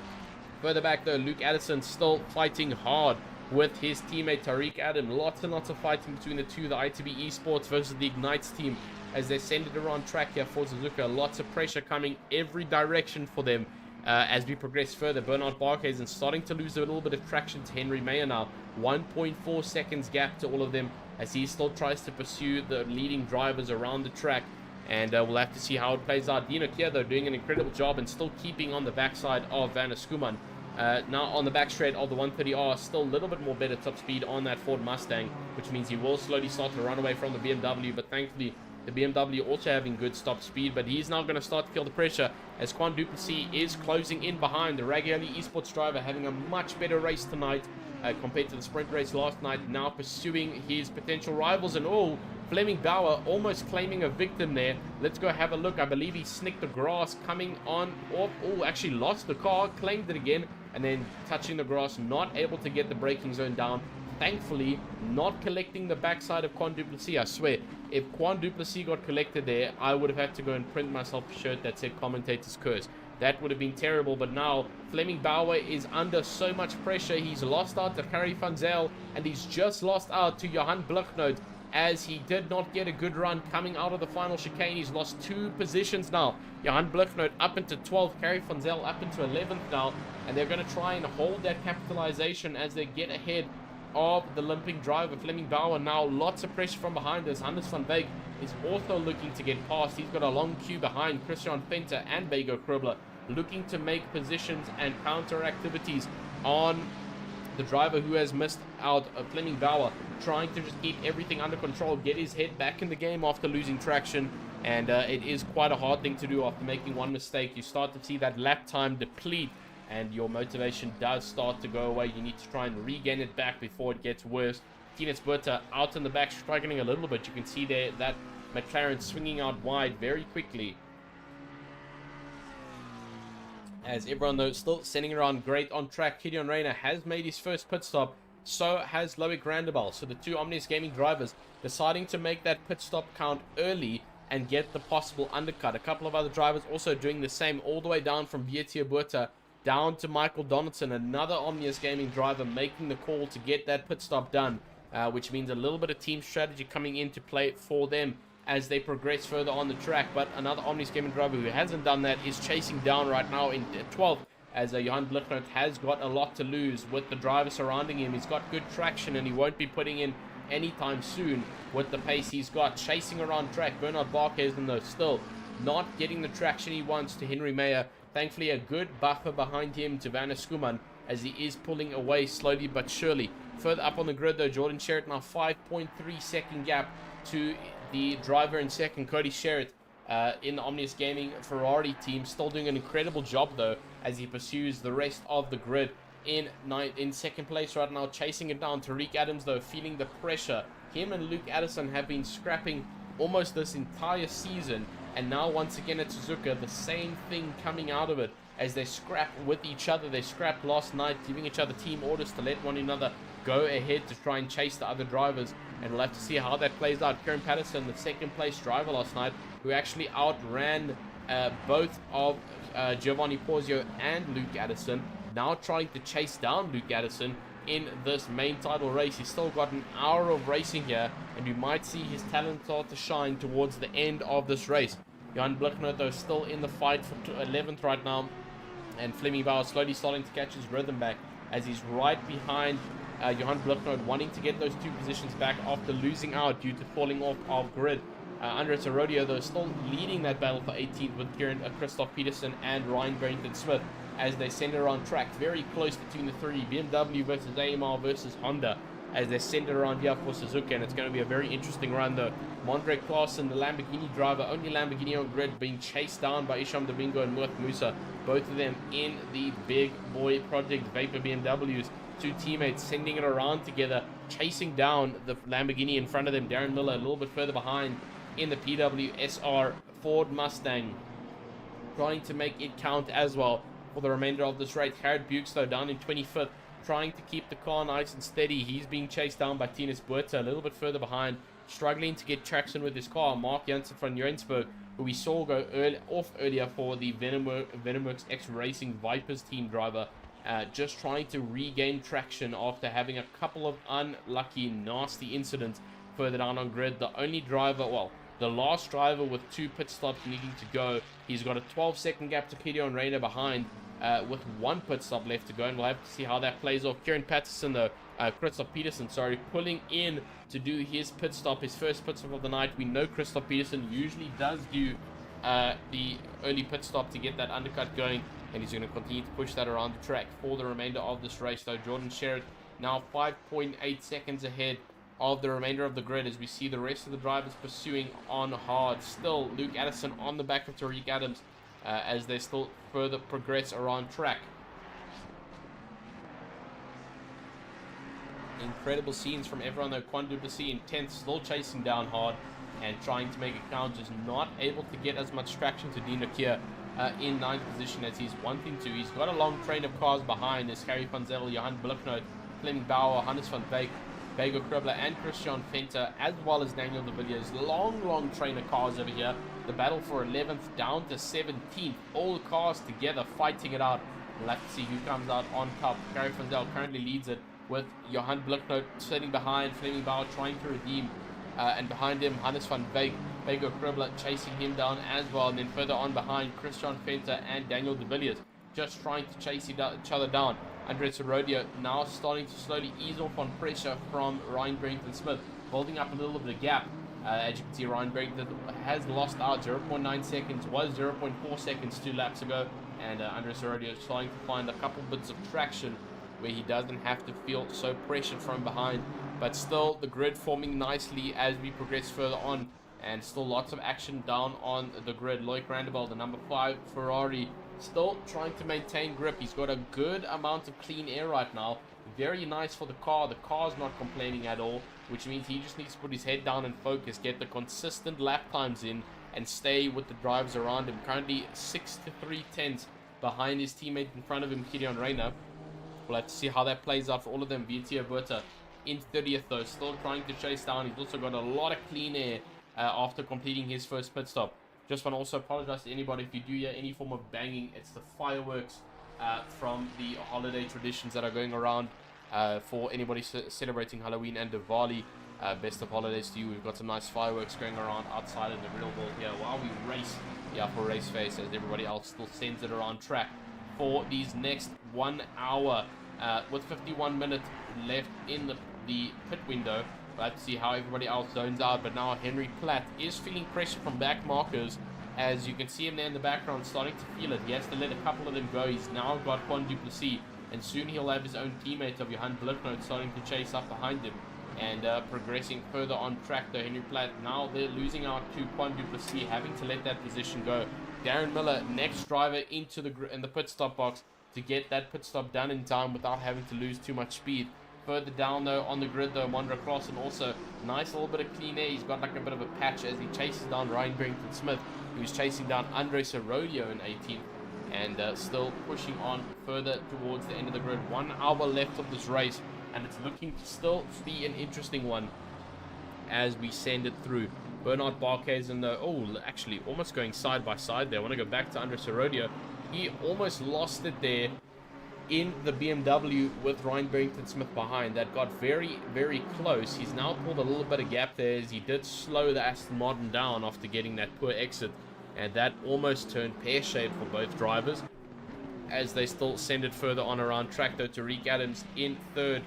Further back though, Luke Addison still fighting hard with his teammate Tariq Adam. Lots and lots of fighting between the two, the ITB Esports versus the Ignites team, as they send it around track here for Suzuka. Lots of pressure coming every direction for them as we progress further. Bernard Barkhuizen starting to lose a little bit of traction to Henry Mayer now. 1.4 seconds gap to all of them, as he still tries to pursue the leading drivers around the track. And we'll have to see how it plays out. Dino Kier, though, doing an incredible job and still keeping on the backside of Werner Schoeman. Now on the back straight of the 130R, still a little bit more better top speed on that Ford Mustang, which means he will slowly start to run away from the BMW. But thankfully, the BMW also having good stop speed, but he's now going to start to feel the pressure as Quan Duplessis is closing in behind. The Ragiali Esports driver having a much better race tonight compared to the sprint race last night, now pursuing his potential rivals. And oh, Fleming Bauer almost claiming a victim there. Let's go have a look. I believe he snicked the grass coming on off. Oh, actually lost the car, claimed it again, and then touching the grass, not able to get the braking zone down. Thankfully, not collecting the backside of Quan Duplessis. I swear, if Quan Duplessis got collected there, I would have had to go and print myself a shirt that said commentator's curse. That would have been terrible. But now Fleming Bauer is under so much pressure. He's lost out to Harry van Zyl, and he's just lost out to Johan Bluchnoot, as he did not get a good run coming out of the final chicane. He's lost 2 positions now. Johan Bluchnoot up into 12th, Harry van Zyl up into 11th now, and they're going to try and hold that capitalization as they get ahead of the limping driver Fleming Bauer. Now lots of pressure from behind us. Hannes van Beek is also looking to get past. He's got a long queue behind Christian Venter and Bego Krubler, looking to make positions and counter activities on the driver who has missed out. Fleming Bauer trying to just keep everything under control, get his head back in the game after losing traction, and it is quite a hard thing to do after making one mistake. You start to see that lap time deplete, and your motivation does start to go away. You need to try and regain it back before it gets worse. Tinus Berta out in the back, struggling a little bit. You can see there that McLaren swinging out wide very quickly, as everyone though still sending around great on track. Gideon Reyna has made his first pit stop, so has Loic Randebal. So the two Omnius Gaming drivers deciding to make that pit stop count early and get the possible undercut. A couple of other drivers also doing the same, all the way down from Vietia Burta down to Michael Donaldson, another Omnius Gaming driver making the call to get that pit stop done, which means a little bit of team strategy coming into play for them as they progress further on the track. But another Omnius Gaming driver who hasn't done that is chasing down right now in 12th, as Johan Bluchnoot has got a lot to lose with the driver surrounding him. He's got good traction and he won't be putting in anytime soon with the pace he's got. Chasing around track, Bernard Barkhuizen though still not getting the traction he wants to Henry Mayer. Thankfully a good buffer behind him to Werner Schoeman, as he is pulling away slowly but surely. Further up on the grid though, Jordan Sherritt now 5.3 second gap to the driver in second, Cody Sherritt. in the Omnius Gaming Ferrari team. Still doing an incredible job, though, as he pursues the rest of the grid in second place right now, chasing it down. Tariq Adams, though, feeling the pressure. Him and Luke Addison have been scrapping almost this entire season, and now once again at Suzuka, the same thing coming out of it as they scrap with each other. They scrapped last night, giving each other team orders to let one another go ahead to try and chase the other drivers, and we'll have to see how that plays out. Kieran Patterson, the second place driver last night, who actually outran both of Giovanni Porzio and Luke Addison, now trying to chase down Luke Addison in this main title race. He's still got an hour of racing here, and we might see his talent start to shine towards the end of this race. Jan Blickner, though, still in the fight for 11th right now, and Fleming Bauer slowly starting to catch his rhythm back as he's right behind Johan Blickner, wanting to get those two positions back after losing out due to falling off grid. Andres Arodio, though, still leading that battle for 18th with Christoph Peterson and Ryan Barrington Smith as they send it around track. Very close between the three, BMW versus AMR versus Honda, as they send it around here for Suzuka, and it's going to be a very interesting run, though. Mondre Klaassen, the Lamborghini driver, only Lamborghini on grid, being chased down by Isham Domingo and Muth Musa, both of them in the big boy project Vapor BMWs. Two teammates sending it around together, chasing down the Lamborghini in front of them. Darren Miller a little bit further behind in the PWSR Ford Mustang, trying to make it count as well for the remainder of this race. Harrod Bukes, though, down in 25th, trying to keep the car nice and steady. He's being chased down by Tinus Buerta a little bit further behind, struggling to get traction with his car. Mark Janssen from Joensberg, who we saw go off earlier for the Venomworks X Racing Vipers team driver, just trying to regain traction after having a couple of unlucky, nasty incidents further down on grid. The only driver, well, the last driver with 2 pit stops needing to go. He's got a 12-second gap to Gideon Rayner behind, with 1 pit stop left to go, and we'll have to see how that plays off. Kieran Patterson, though, Christoph Peterson, sorry, pulling in to do his pit stop, his first pit stop of the night. We know Christoph Peterson usually does do the early pit stop to get that undercut going, and he's going to continue to push that around the track for the remainder of this race, though. Jordan Sherritt now 5.8 seconds ahead of the remainder of the grid as we see the rest of the drivers pursuing on hard. Still Luke Addison on the back of Tariq Adams as they still further progress around track. Incredible scenes from everyone, though. Quan Duplessis in 10th, still chasing down hard and trying to make it count, just not able to get as much traction to Dino Kier in 9th position as he's wanting to. He's got a long train of cars behind. There's Harry van Zel, Johan Blicknoot, Fleming Bauer, Hannes van Beek, Bego Kribler and Christian Venter, as well as Daniel de Villiers. Long train of cars over here. The battle for 11th down to 17th. All cars together fighting it out. We'll have to see who comes out on top. Gary van Zel currently leads it with Johan Blicknoot sitting behind. Fleming Bauer trying to redeem. And behind him, Hannes van Beek, Bego Kribler chasing him down as well. And then further on behind, Christian Venter and Daniel de Villiers just trying to chase each other down. Andres Arodio now starting to slowly ease off on pressure from Ryan Barrington Smith, building up a little bit of a gap. As you can see, Ryan Barrington has lost out 0.9 seconds, was 0.4 seconds 2 laps ago, and Andres Arodio is starting to find a couple bits of traction where he doesn't have to feel so pressured from behind. But still, the grid forming nicely as we progress further on, and still lots of action down on the grid. Loic Randeveld, the number 5 Ferrari, still trying to maintain grip. He's got a good amount of clean air right now. Very nice for the car. The car's not complaining at all, which means he just needs to put his head down and focus, get the consistent lap times in, and stay with the drivers around him. Currently 6 to 3/10 behind his teammate in front of him, Gideon Rayner. We'll have to see how that plays out for all of them. Vietia Berta in 30th, though, still trying to chase down. He's also got a lot of clean air after completing his first pit stop. Just want to also apologize to anybody if you do hear any form of banging. It's the fireworks from the holiday traditions that are going around for anybody celebrating Halloween and Diwali. Best of holidays to you. We've got some nice fireworks going around outside in the real world here while we race for RaceFace, as everybody else still sends it around track for these next 1 hour with 51 minutes left in the pit window. We'll have to see how everybody else zones out, but now Henry Platt is feeling pressure from back markers. As you can see him there in the background starting to feel it. He has to let a couple of them go. He's now got Quan Duplessis, and soon he'll have his own teammate of Johan Blicknoot starting to chase up behind him. and progressing further on track though. Henry Platt, now they're losing out to Quan Duplessis, having to let that position go. Darren Miller, next driver into the pit stop box to get that pit stop done in time without having to lose too much speed. Further down though on the grid though, Mondra Clausen also nice little bit of clean air. He's got like a bit of a patch as he chases down Ryan Barrington Smith, who's chasing down Andres Arroyo in 18th, and still pushing on further towards the end of the grid. 1 hour left of this race, and it's looking to still be an interesting one as we send it through. Bernard Barkhuizen though, actually almost going side by side there. I want to go back to Andres Arroyo. He almost lost it there in the BMW with Ryan Barrington Smith behind. That got very, very close. He's now pulled a little bit of gap there as he did slow the Aston Martin down after getting that poor exit, and that almost turned pear-shaped for both drivers as they still send it further on around track though. Tariq Adams in third,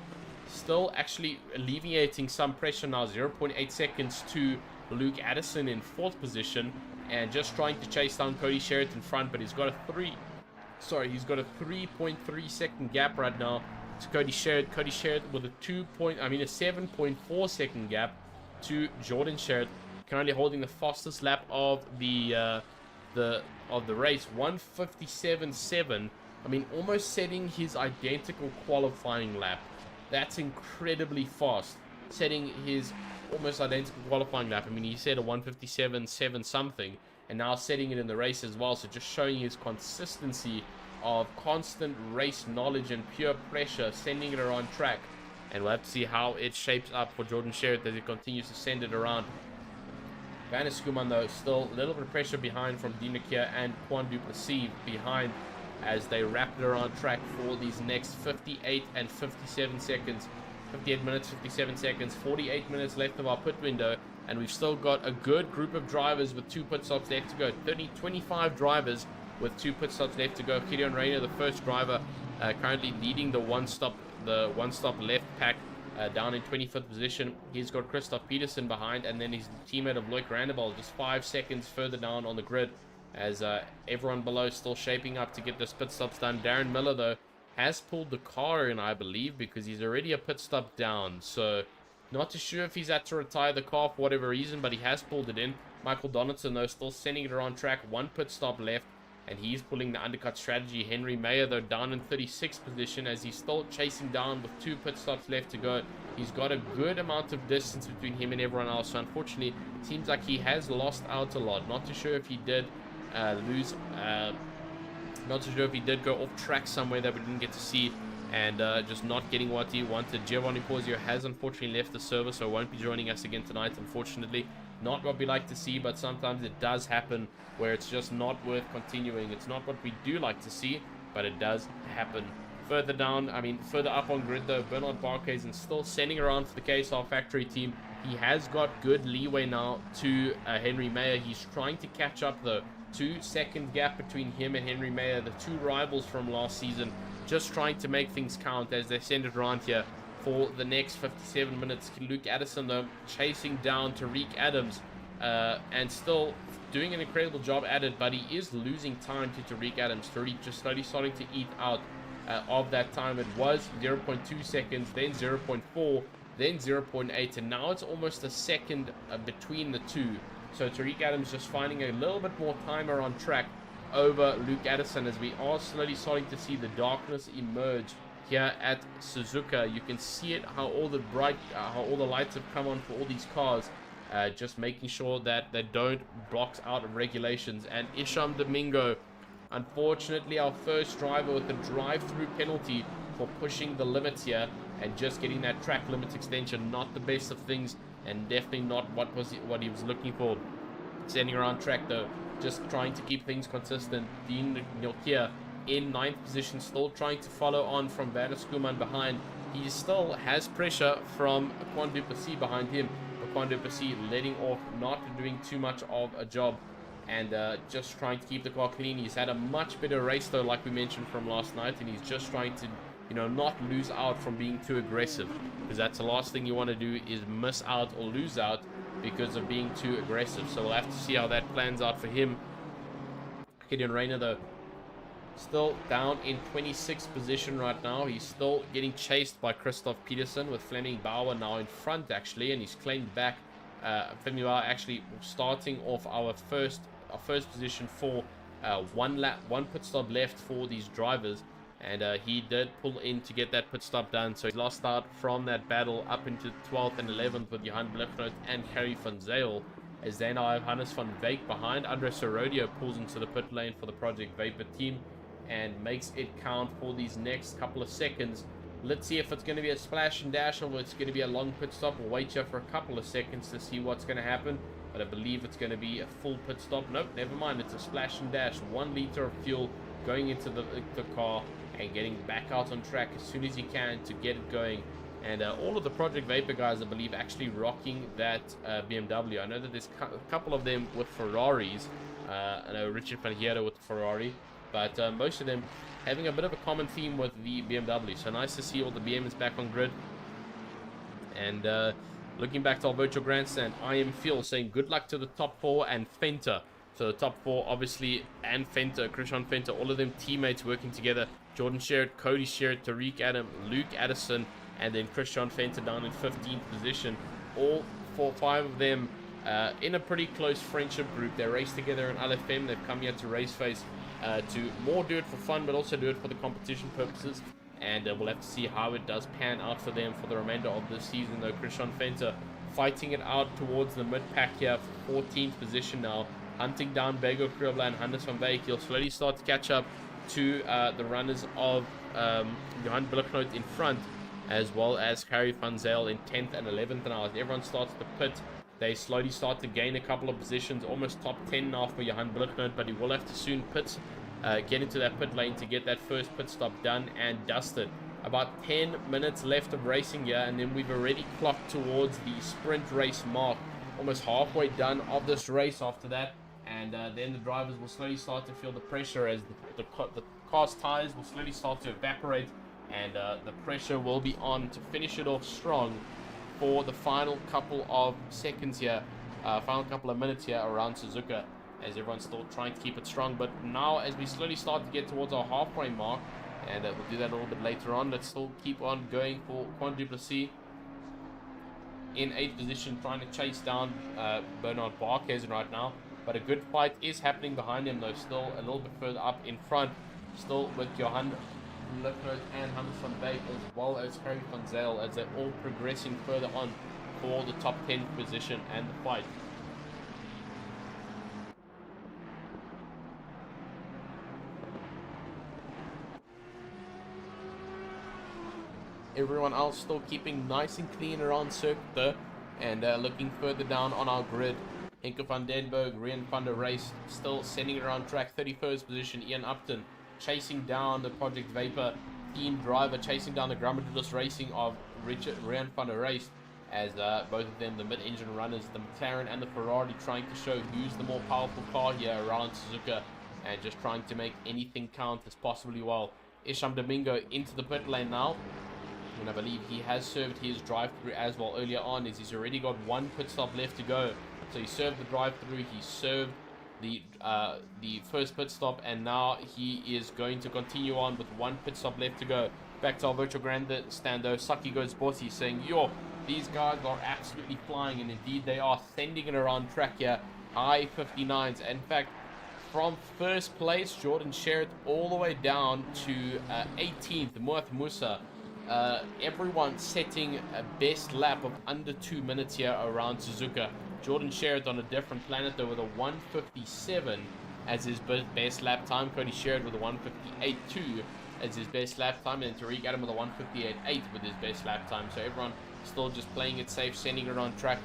still actually alleviating some pressure now. 0.8 seconds to Luke Addison in fourth position, and just trying to chase down Cody Sherritt in front, but he's got a 3.3 second gap right now to Cody Sherritt. Cody Sherritt with a 7.4 second gap to Jordan Sherritt, currently holding the fastest lap of the race, 1:57.7. I mean, almost setting his identical qualifying lap. That's incredibly fast, setting his almost identical qualifying lap. I mean, he said a 1:57.7 something, and now setting it in the race as well. So just showing his consistency of constant race knowledge and pure pressure, sending it around track. And we'll have to see how it shapes up for Jordan Sherritt as he continues to send it around. Van Eskuman though, still a little bit of pressure behind from Dean Nakia and Quan Duplessis behind as they wrap it around track for these next 58 and 57 seconds. 58 minutes, 57 seconds, 48 minutes left of our pit window, and we've still got a good group of drivers with 2 pit stops left to go. 25 drivers with 2 pit stops left to go. Gideon Rayner, the first driver, currently leading the one stop left pack, down in 25th position. He's got Christoph Peterson behind, and then his teammate of Loic Randebal just 5 seconds further down on the grid, as everyone below still shaping up to get this pit stops done. Darren Miller though has pulled the car in, I believe, because he's already a pit stop down. So not too sure if he's had to retire the car for whatever reason, but he has pulled it in. Michael Donaldson though still sending it around track, 1 pit stop left, and he's pulling the undercut strategy. Henry Mayer though down in 36th position as he's still chasing down with 2 pit stops left to go. He's got a good amount of distance between him and everyone else, so unfortunately it seems like he has lost out a lot. Not too sure if he did not too sure if he did go off track somewhere that we didn't get to see, and just not getting what he wanted. Giovanni Porzio has unfortunately left the service, so won't be joining us again tonight, unfortunately. Not what we like to see, but sometimes it does happen where it's just not worth continuing. It's not what we do like to see, but it does happen. Further up on grid though, Bernard Barkhuizen still sending around for the KSR factory team. He has got good leeway now to Henry Mayer. He's trying to catch up though. 2-second gap between him and Henry Mayer, the 2 rivals from last season, just trying to make things count as they send it around here for the next 57 minutes. Luke Addison though chasing down Tariq Adams, and still doing an incredible job at it, but he is losing time to Tariq Adams. Tariq just slowly starting to eat out of that time. It was 0.2 seconds, then 0.4, then 0.8, and now it's almost a second between the two. So Tariq Adams just finding a little bit more time around track over Luke Addison, as we are slowly starting to see the darkness emerge here at Suzuka. You can see it, how all the lights have come on for all these cars, just making sure that they don't box out of regulations. And Isham Domingo, unfortunately our first driver with the drive-through penalty for pushing the limits here and just getting that track limits extension. Not the best of things, and definitely not what he was looking for. Standing around track though, just trying to keep things consistent. Dean Nilkia in 9th position, still trying to follow on from Van Eskuman behind. He still has pressure from Quan Duplessis behind him, but Quan Duplessis letting off, not doing too much of a job, and just trying to keep the car clean. He's had a much better race though, like we mentioned from last night, and he's just trying to not lose out from being too aggressive, because that's the last thing you want to do, is miss out or lose out because of being too aggressive. So we'll have to see how that plans out for him. Gideon Rayner though Still down in 26th position right now. He's still getting chased by Christoph Peterson, with Fleming Bauer now in front, actually, and he's claimed back. Fleming Bauer actually starting off our first position for one pit stop left for these drivers, and he did pull in to get that pit stop done. So he lost out from that battle up into 12th and 11th with Johan Blichnoth and Harry van Zyl, as they now have Hannes van Wyk behind. Andres Sorodio pulls into the pit lane for the Project Vapor team and makes it count for these next couple of seconds. Let's see if it's going to be a splash and dash or it's going to be a long pit stop. We'll wait here for a couple of seconds to see what's going to happen, but I believe it's going to be a full pit stop. Nope, never mind. It's a splash and dash. 1 liter of fuel going into the car and getting back out on track as soon as you can to get it going. And all of the Project Vapor guys, I believe, actually rocking that BMW. I know that there's a couple of them with Ferraris. I know Richard van Heerde with the Ferrari, but most of them having a bit of a common theme with the BMW. So nice to see all the BMs back on grid. And looking back to our virtual grandstand, I am Phil saying good luck to the top 4 and Fenter. So the top 4, obviously, and Fenter, Christian Fenter, all of them teammates working together. Jordan Sherritt, Cody Sherritt, Tariq Adam, Luke Addison, and then Christian Fenter down in 15th position. All 5 of them in a pretty close friendship group. They race together in LFM. They've come here to RaceFace to more do it for fun, but also do it for the competition purposes. And we'll have to see how it does pan out for them for the remainder of this season, though. Christian Fenter fighting it out towards the mid-pack here, 14th position now, hunting down Bego Kriobla and Hannes van Wyk. He'll slowly start to catch up to the runners of Johan Blichnoth in front, as well as Harry van Zyl in 10th and 11th now. As everyone starts to pit, they slowly start to gain a couple of positions, almost top 10 now for Johan Blichnoth, but he will have to soon get into that pit lane to get that first pit stop done and dusted. About 10 minutes left of racing here, and then we've already clocked towards the sprint race mark, almost halfway done of this race after that. And then the drivers will slowly start to feel the pressure as the car's tires will slowly start to evaporate, and the pressure will be on to finish it off strong for the final couple of seconds here, final couple of minutes here around Suzuka, as everyone's still trying to keep it strong. But now, as we slowly start to get towards our halfway mark, and we'll do that a little bit later on, let's still keep on going for Quant Duplessis in 8th position, trying to chase down Bernard Barkhuizen right now. But a good fight is happening behind him, though, still a little bit further up in front, still with Johan Blichnoth and Hannes van Wyk, as well as Harry van Zyl, as they're all progressing further on for the top 10 position and the fight. Everyone else still keeping nice and clean around circuit though, and looking further down on our grid, Henke van den Berg, Rian van der Race still sending it around track, 31st position. Ian Upton chasing down the Project Vapor team driver, chasing down the Grammadulas Racing of Rian van der Race, as both of them, the mid-engine runners, the McLaren and the Ferrari, trying to show who's the more powerful car here around Suzuka, and just trying to make anything count as possibly well. Isham Domingo into the pit lane now, and I believe he has served his drive-through as well earlier on, as he's already got 1 pit stop left to go. So he served the drive-through, he served the first pit stop, and now he is going to continue on with 1 pit stop left to go. Back to our virtual grandstand though, Saki goes bossy, saying, yo, these guys are absolutely flying, and indeed they are, sending it around track here, high 59s. In fact, from first place, Jordan Sherritt, all the way down to 18th, Muath Musa. Everyone setting a best lap of under 2 minutes here around Suzuka. Jordan Sherritt on a different planet though, with a 1:57 as his best lap time. Cody Sherritt with a 1:58.2 as his best lap time, and Tariq Adam with a 1:58.8 with his best lap time. So everyone still just playing it safe, sending it on track,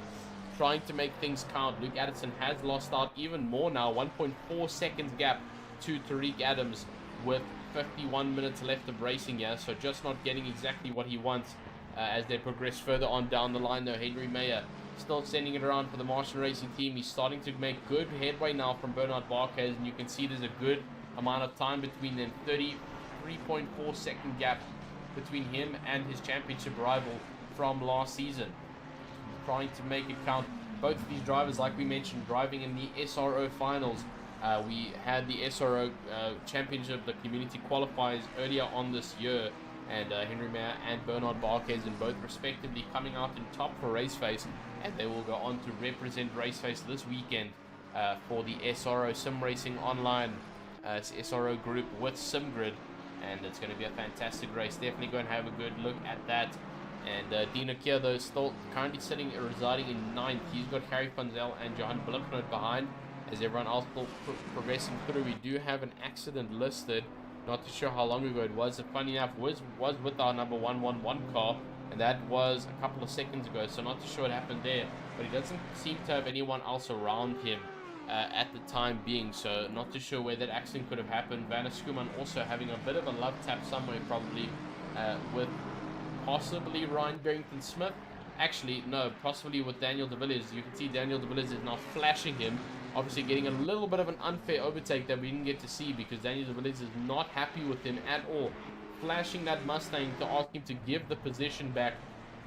trying to make things count. Luke Addison has lost out even more now, 1.4 seconds gap to Tariq Adams with 51 minutes left of racing here, so just not getting exactly what he wants as they progress further on down the line though. Henry Mayer still sending it around for the Martian Racing team. He's starting to make good headway now from Bernard Barkhuizen, and you can see there's a good amount of time between them, 33.4 second gap between him and his championship rival from last season. Trying to make it count. Both of these drivers, like we mentioned, driving in the SRO finals We had the SRO Championship, the community qualifiers earlier on this year, and Henry Mayer and Bernard Barquez in both respectively coming out in top for RaceFace, and they will go on to represent RaceFace this weekend for the SRO Sim Racing Online SRO group with SimGrid, and it's going to be a fantastic race. Definitely go and have a good look at that. And Dino Kier, though, still currently residing in 9th. He's got Harry Funzel and Johan Blicknoot behind, as everyone else still progressing through. We do have an accident listed. Not too sure how long ago it was. Funny enough, was with our number 111 car, and that was a couple of seconds ago, so not too sure what happened there. But he doesn't seem to have anyone else around him at the time being, so not too sure where that accident could have happened. Vanna Skuman also having a bit of a love tap somewhere, probably with possibly Ryan Barrington-Smith. Actually, no, possibly with Daniel de Villiers. You can see Daniel de Villiers is now flashing him, obviously getting a little bit of an unfair overtake that we didn't get to see, because Daniel de Villiers is not happy with him at all, flashing that Mustang to ask him to give the position back.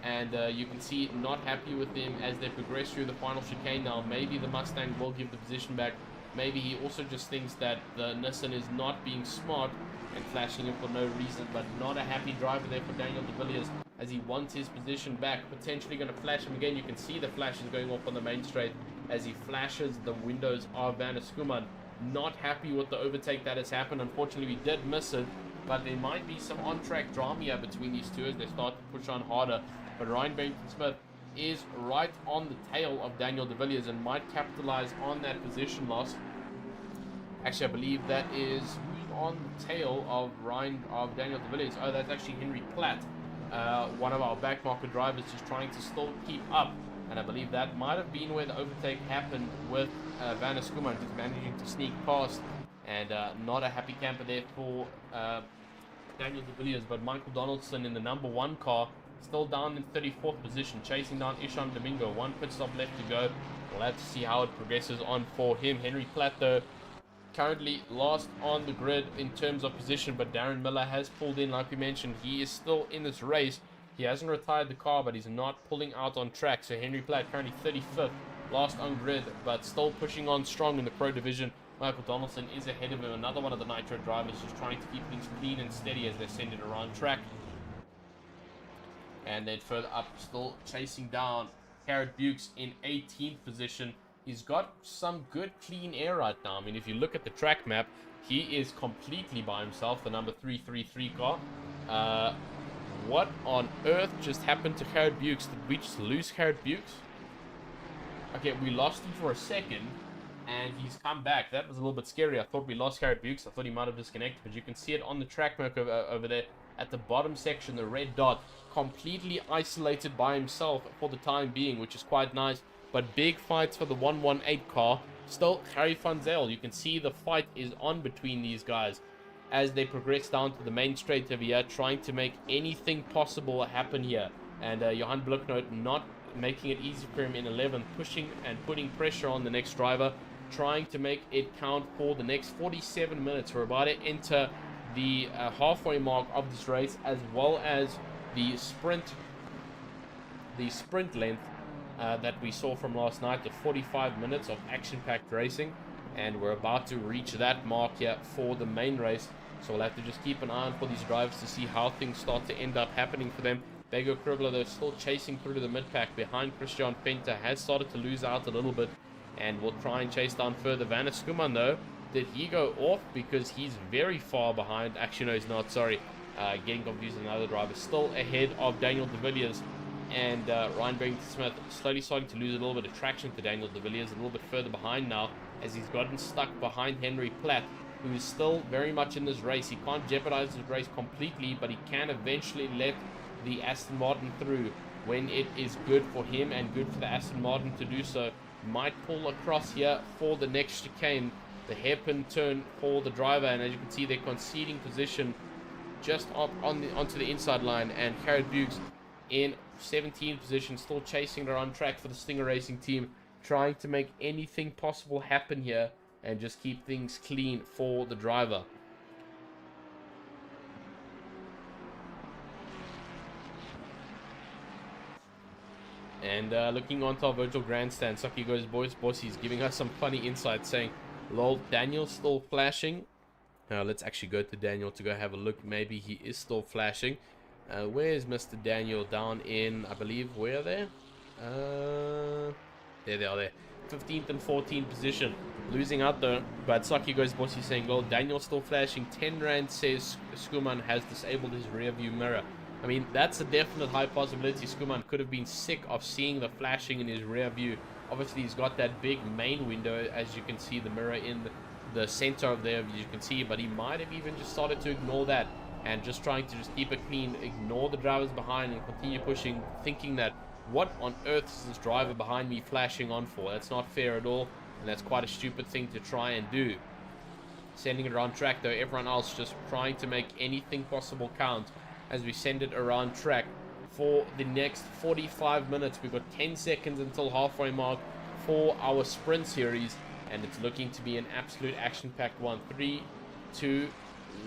And you can see not happy with him as they progress through the final chicane now. Maybe the Mustang will give the position back. Maybe he also just thinks that the Nissan is not being smart and flashing him for no reason. But not a happy driver there for Daniel de Villiers, as he wants his position back. Potentially going to flash him again. You can see the flashes going off on the main straight as he flashes the windows of Vanna Skuman. Not happy with the overtake that has happened. Unfortunately, we did miss it. But there might be some on-track drama here between these two as they start to push on harder. But Ryan Barrington-Smith is right on the tail of Daniel de Villiers and might capitalize on that position loss. Actually, I believe that is who's on the tail of Daniel de Villiers. Oh, that's actually Henry Platt, one of our back market drivers, just trying to still keep up. And I believe that might have been where the overtake happened with Vanna Skuman, just managing to sneak past. And not a happy camper there for Daniel de Villiers. But Michael Donaldson in the number 1 car, still down in 34th position, chasing down Ishan Domingo. 1 pit stop left to go. We'll have to see how it progresses on for him. Henry Platt, though, currently last on the grid in terms of position, but Darren Miller has pulled in. Like we mentioned, he is still in this race. He hasn't retired the car, but he's not pulling out on track. So Henry Platt currently 35th, last on grid, but still pushing on strong in the pro division. Michael Donaldson is ahead of him, another one of the Nitro drivers, just trying to keep things clean and steady as they send it around track. And then further up, still chasing down Garrett Bukes in 18th position. He's got some good clean air right now. I mean, if you look at the track map, he is completely by himself, the number 333 car. What on earth just happened to Garrett Bukes? Did we just lose Garrett Bukes? Okay, we lost him for a second, and he's come back. That was a little bit scary. I thought we lost Garrett Bukes. I thought he might have disconnected, but you can see it on the track map over there at the bottom section, the red dot, completely isolated by himself for the time being, which is quite nice. But big fights for the 118 car. Still Harry Funzel. You can see the fight is on between these guys as they progress down to the main straight over here, trying to make anything possible happen here. And Johan Blicknoot not making it easy for him in 11th, pushing and putting pressure on the next driver, trying to make it count for the next 47 minutes. We're about to enter the halfway mark of this race, as well as the sprint length that we saw from last night, the 45 minutes of action-packed racing, and we're about to reach that mark here for the main race. So we'll have to just keep an eye on for these drivers to see how things start to end up happening for them. Bego Krugler, they're still chasing through to the mid-pack behind Christian Penta, has started to lose out a little bit, and will try and chase down further. Vanna Skuman, though, did he go off? Because he's very far behind. Actually, no, he's not. Sorry. Getting confused with another driver. Still ahead of Daniel de Villiers. And Ryan Barrington-Smith slowly starting to lose a little bit of traction to Daniel de Villiers. A little bit further behind now, as he's gotten stuck behind Henry Platt, who is still very much in this race. He can't jeopardize his race completely, but he can eventually let the Aston Martin through when it is good for him and good for the Aston Martin to do so. Might pull across here for the next chicane. The hairpin turn for the driver, and as you can see, they're conceding position just up onto the inside line, and Garrett Bukes in 17th position, still chasing around track for the Stinger Racing team, trying to make anything possible happen here and just keep things clean for the driver. And looking onto our virtual grandstand, Saki goes boys bossies, giving us some funny insights, saying Lol, Daniel's still flashing. Let's actually go to Daniel to go have a look. Maybe he is still flashing. Where's Mr. Daniel? Down in, I believe, where are they? There they are there. 15th and 14th position. Losing out though. But Saki goes bossy saying, well, Daniel's still flashing. 10 Rand says Skuman has disabled his rear view mirror. I mean, that's a definite high possibility. Skuman could have been sick of seeing the flashing in his rear view. Obviously, he's got that big main window, as you can see, the mirror in the center of there, as you can see. But he might have even just started to ignore that and just trying to just keep it clean, ignore the drivers behind and continue pushing, thinking that, what on earth is this driver behind me flashing on for? That's not fair at all, and that's quite a stupid thing to try and do. Sending it around track though, everyone else just trying to make anything possible count as we send it around track for the next 45 minutes. We've got 10 seconds until halfway mark for our sprint series, and it's looking to be an absolute action-packed one. 3, 2,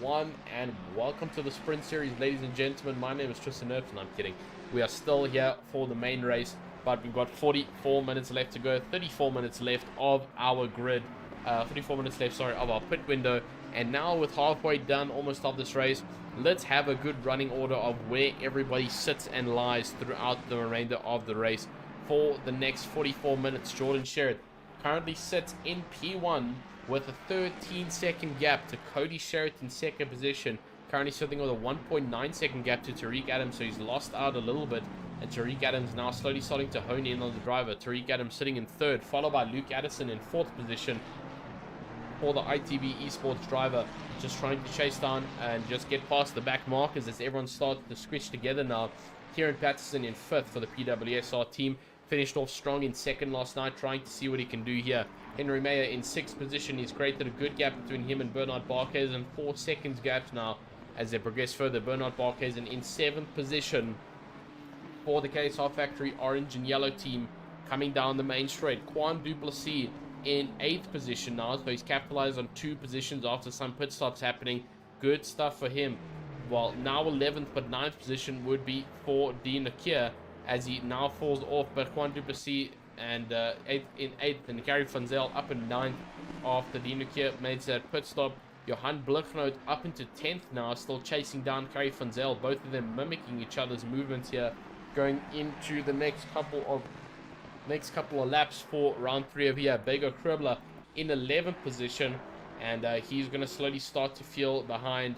1, and welcome to the sprint series, ladies and gentlemen. My name is Tristan Erps, and I'm kidding. We are still here for the main race, but we've got 44 minutes left to go, 34 minutes left of our grid, 34 minutes left, sorry, of our pit window. And now with halfway done almost of this race, let's have a good running order of where everybody sits and lies throughout the remainder of the race for the next 44 minutes. Jordan Sherritt currently sits in P1 with a 13-second gap to Cody Sherritt in second position. Currently sitting with a 1.9-second gap to Tariq Adams, so he's lost out a little bit. And Tariq Adams now slowly starting to hone in on the driver. Tariq Adams sitting in third, followed by Luke Addison in fourth position for the ITB Esports driver. Just trying to chase down and just get past the back markers as everyone starts to squish together now. Kieran Patterson in fifth for the PWSR team. Finished off strong in second last night, trying to see what he can do here. Henry Mayer in sixth position. He's created a good gap between him and Bernard Barkhuizen, and 4 seconds gaps now as they progress further. Bernard Barkhuizen in 7th position for the KSR Factory orange and yellow team coming down the main straight. Quan Duplessis in 8th position now, so he's capitalized on 2 positions after some pit stops happening. Good stuff for him. Well, now 11th, but 9th position would be for Dean Nakia as he now falls off. But Juan Duplessis and 8th, and Gary Funzel up in 9th after Dean Nakia made that pit stop. Johan Blichnoot up into 10th now, still chasing down Gary Funzel. Both of them mimicking each other's movements here, going into the next couple of laps for round 3 of here. Bego Kribler in 11th position, and he's going to slowly start to feel behind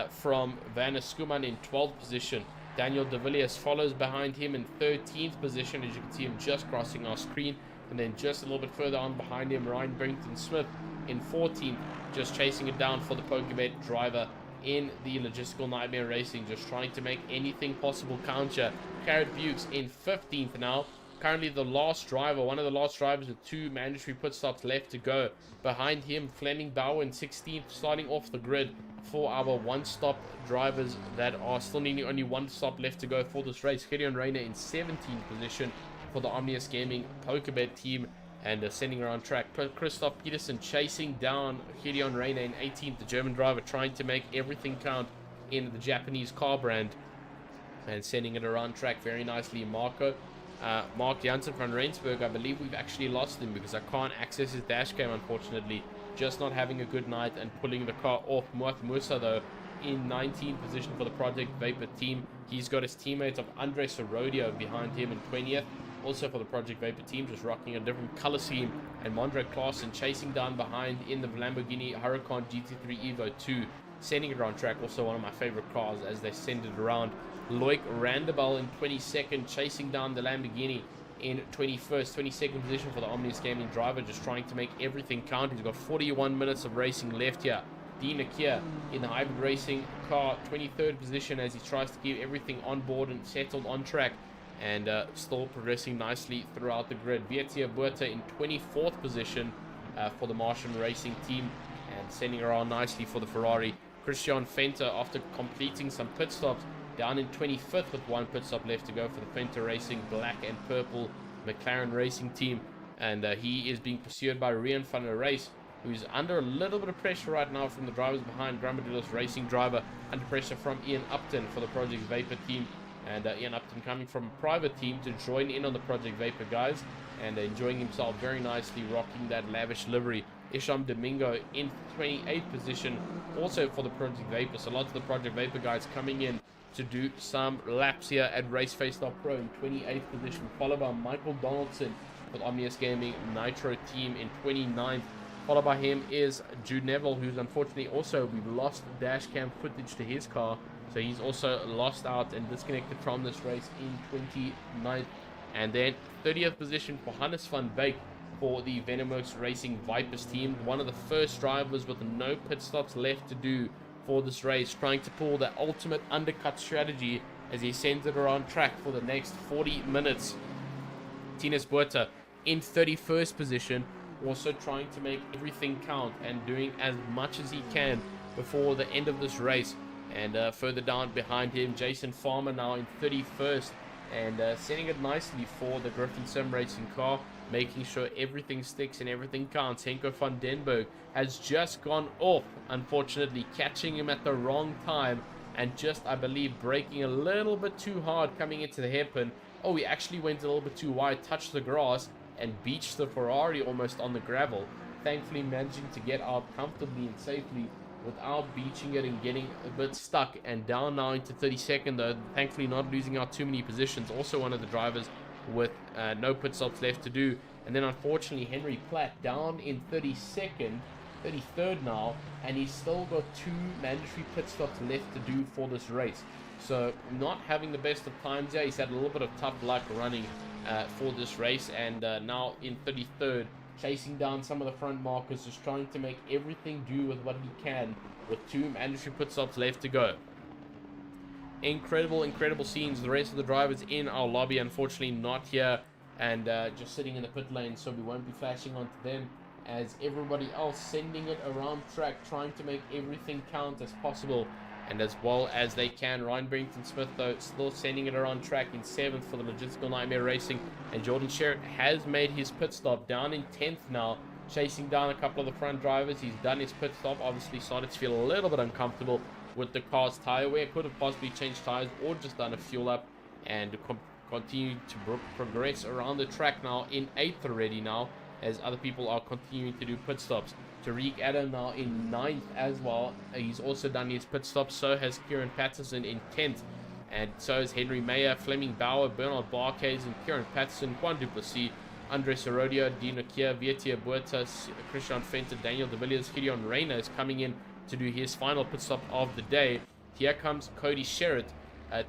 from Vanna Skuman in 12th position. Daniel De Villiers follows behind him in 13th position, as you can see him just crossing our screen. And then just a little bit further on behind him, Ryan Barrington Smith in 14th, just chasing it down for the PokerBet driver in the Logistical Nightmare Racing, just trying to make anything possible counter. Garrett Bukes in 15th now, currently the last driver, one of the last drivers with 2 mandatory pit stops left to go. Behind him, Fleming Bauer in 16th, starting off the grid for our one-stop drivers that are still needing only 1 stop left to go for this race. Gideon Rayner in 17th position for the Omnius Gaming PokerBet team, and sending around track. Christoph Peterson chasing down Gideon Rayner in 18th, the German driver, trying to make everything count in the Japanese car brand, and sending it around track very nicely. Mark Janssen from Rensburg, I believe we've actually lost him because I can't access his dash cam, unfortunately. Just not having a good night and pulling the car off. Muat Musa, though, in 19th position for the Project Vapor team. He's got his teammates of Andre Sorodio behind him in 20th. Also for the Project Vapor team, just rocking a different color scheme. And Mondre Klaassen chasing down behind in the Lamborghini Huracan GT3 Evo 2. Sending it around track, also one of my favorite cars as they send it around. Loic Randabal in 22nd, chasing down the Lamborghini in 22nd position for the Omnius Gaming driver, just trying to make everything count. He's got 41 minutes of racing left here. Dean Nakia in the hybrid racing car, 23rd position as he tries to keep everything on board and settled on track, and still progressing nicely throughout the grid. Vietia Buerta in 24th position for the Martian Racing team, and sending around nicely for the Ferrari. Christian Fenter, after completing some pit stops, down in 25th with 1 pit stop left to go for the Fenter Racing black and purple McLaren Racing team, and he is being pursued by Rian van der Race, who's under a little bit of pressure right now from the drivers behind. Grammadillos Racing driver under pressure from Ian Upton for the Project Vapor team, and Ian Upton coming from a private team to join in on the Project Vapor guys, and enjoying himself very nicely, rocking that lavish livery Isham Domingo in 28th position, also for the Project Vapor. So lots of the Project Vapor guys coming in to do some laps here at RaceFace.Pro in 28th position, followed by Michael Donaldson with Omnius Gaming Nitro Team in 29th. Followed by him is Jude Neville, who's unfortunately also, we've lost dash cam footage to his car, so he's also lost out and disconnected from this race in 29th. And then 30th position for Hannes van Beek for the Venomworks Racing Vipers team, one of the first drivers with no pit stops left to do for this race, trying to pull the ultimate undercut strategy as he sends it around track for the next 40 minutes. Tines Buerta in 31st position, also trying to make everything count and doing as much as he can before the end of this race. And further down behind him, Jason Farmer now in 31st and setting it nicely for the Griffin Sim Racing car, making sure everything sticks and everything counts. Henko van den Berg has just gone off, unfortunately, catching him at the wrong time and just, I believe, braking a little bit too hard coming into the hairpin. Oh, he actually went a little bit too wide, touched the grass, and beached the Ferrari almost on the gravel. Thankfully managing to get out comfortably and safely without beaching it and getting a bit stuck, and down now into 32nd though, thankfully not losing out too many positions. Also one of the drivers with no pit stops left to do. And then unfortunately Henry Platt down in 32nd, 33rd now, and he's still got 2 mandatory pit stops left to do for this race. So not having the best of times there. He's had a little bit of tough luck running for this race, and now in 33rd, chasing down some of the front markers, just trying to make everything do with what he can with 2 mandatory pit stops left to go. Incredible scenes. The rest of the drivers in our lobby unfortunately not here and just sitting in the pit lane, so we won't be flashing onto them, as everybody else sending it around track, trying to make everything count as possible and as well as they can. Ryan Barrington Smith though still sending it around track in 7th for the Logistical Nightmare Racing, and Jordan Sherritt has made his pit stop down in 10th now, chasing down a couple of the front drivers. He's done his pit stop, obviously started to feel a little bit uncomfortable with the car's tire wear, could have possibly changed tires or just done a fuel up, and continue to progress around the track now in 8th already now, as other people are continuing to do pit stops. Tariq Adam now in 9th as well. He's also done his pit stop. So has Kieran Patterson in 10th. And so is Henry Mayer, Fleming Bauer, Bernard Barkes, and Kieran Patterson, Juan Duplessis, Andres Herodia, Dino Kia, Vietia Buertas, Christian Fenter, Daniel De Villiers, Gideon Reyna is coming in to do his final pit stop of the day. Here comes Cody Sherritt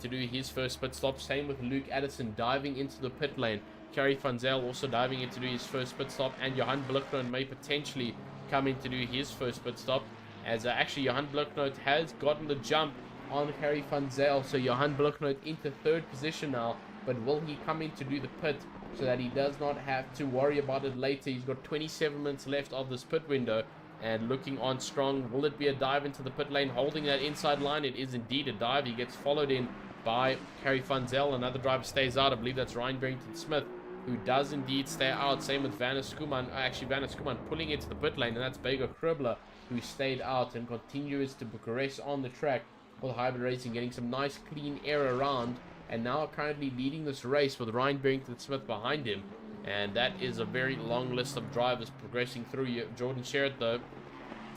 to do his first pit stop. Same with Luke Addison diving into the pit lane. Kerry Funzel also diving in to do his first pit stop, and Johan Blicknoot may potentially come in to do his first pit stop, as actually Johan Blicknoot has gotten the jump on Kerry Funzel. So Johan Blicknoot into 3rd position now, but will he come in to do the pit so that he does not have to worry about it later? He's got 27 minutes left of this pit window and looking on strong. Will it be a dive into the pit lane holding that inside line? It is indeed a dive. He gets followed in by Kerry Funzel. Another driver stays out. I believe that's Ryan Barrington Smith, who does indeed stay out. Same with Vanus Kuman. Actually, Vanus Kuman pulling into the pit lane, and that's Bego Kribler, who stayed out and continues to progress on the track for the Hybrid Racing, getting some nice clean air around, and now currently leading this race with Ryan Barrington Smith behind him. And that is a very long list of drivers progressing through. Jordan Sherritt, though,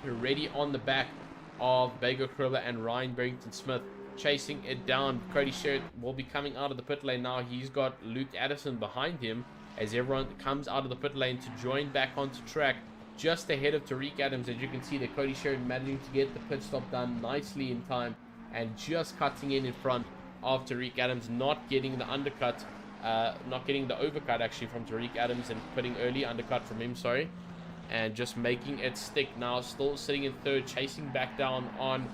already on the back of Bego Kribler and Ryan Barrington Smith, chasing it down. Cody Sherritt will be coming out of the pit lane now. He's got Luke Addison behind him as everyone comes out of the pit lane to join back onto track just ahead of Tariq Adams. As you can see, that Cody Sherritt managing to get the pit stop done nicely in time and just cutting in front of Tariq Adams, not getting the undercut, not getting the overcut actually from Tariq Adams, and putting early undercut from him, sorry, and just making it stick. Now still sitting in 3rd, chasing back down on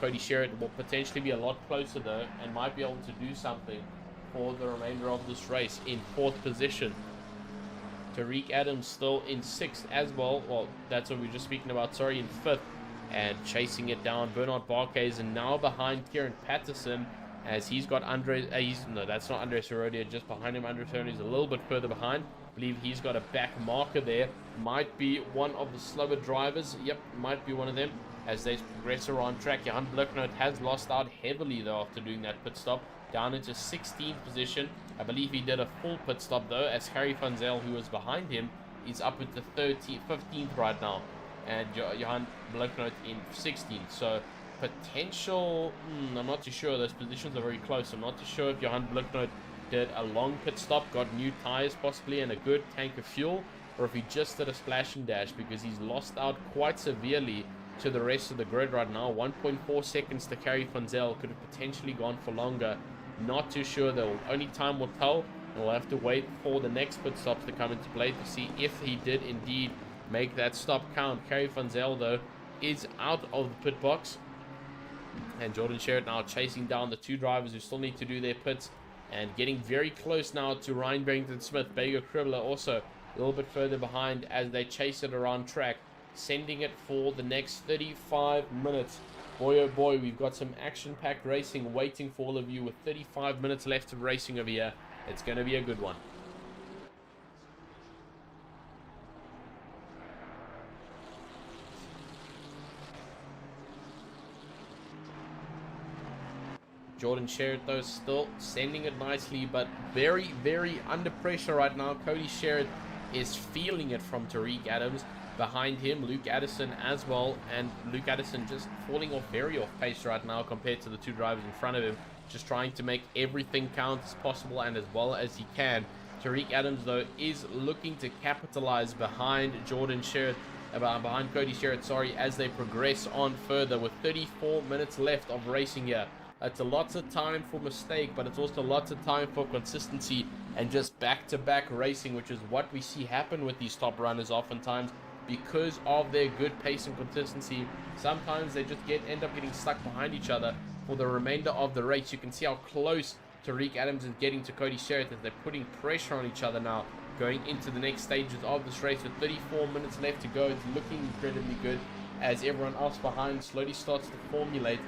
Cody Sherritt. Will potentially be a lot closer though, and might be able to do something for the remainder of this race in 4th position. Tariq Adams still in 6th as well. Well, that's what we were just speaking about, sorry, in 5th, and chasing it down Bernard Barkes, and now behind Kieran Patterson, as he's got Andres, no, that's not Andres Herodia, just behind him. Andres Herodia is a little bit further behind. I believe he's got a back marker there. Might be one of the slower drivers. Yep, might be one of them as they progress around track. Johan Blicknoot has lost out heavily though after doing that pit stop, down into 16th position. I believe he did a full pit stop though, as Harry Funzel, who was behind him, is up at the 15th right now, and Johan Bloknoot in 16th. So potential, I'm not too sure. Those positions are very close. I'm not too sure if Johan Bloknoot did a long pit stop, got new tires possibly, and a good tank of fuel, or if he just did a splash and dash, because he's lost out quite severely to the rest of the grid right now. 1.4 seconds to Carrie Van Zyl, could have potentially gone for longer. Not too sure though. Only time will tell, and we'll have to wait for the next pit stops to come into play to see if he did indeed make that stop count. Carrie Van Zyl though is out of the pit box, and Jordan Sherritt now chasing down the two drivers who still need to do their pits, and getting very close now to Ryan Barrington-Smith. Bego Kribbler also a little bit further behind as they chase it around track, sending it for the next 35 minutes. Boy oh boy, we've got some action-packed racing waiting for all of you with 35 minutes left of racing over here. It's going to be a good one. Jordan Sherritt though still sending it nicely, but very, very under pressure right now. Cody Sherritt is feeling it from Tariq Adams. Behind him, Luke Addison as well, and Luke Addison just falling off very off pace right now compared to the two drivers in front of him, just trying to make everything count as possible and as well as he can. Tariq Adams though is looking to capitalize behind Jordan Sherritt, behind Cody Sherritt, sorry, as they progress on further with 34 minutes left of racing here. It's a lots of time for mistake, but it's also lots of time for consistency and just back-to-back racing, which is what we see happen with these top runners oftentimes. Because of their good pace and consistency, sometimes they just end up getting stuck behind each other for the remainder of the race. You can see how close Tariq Adams is getting to Cody Sherritt as they're putting pressure on each other now, going into the next stages of this race with 34 minutes left to go. It's looking incredibly good as everyone else behind slowly starts to formulate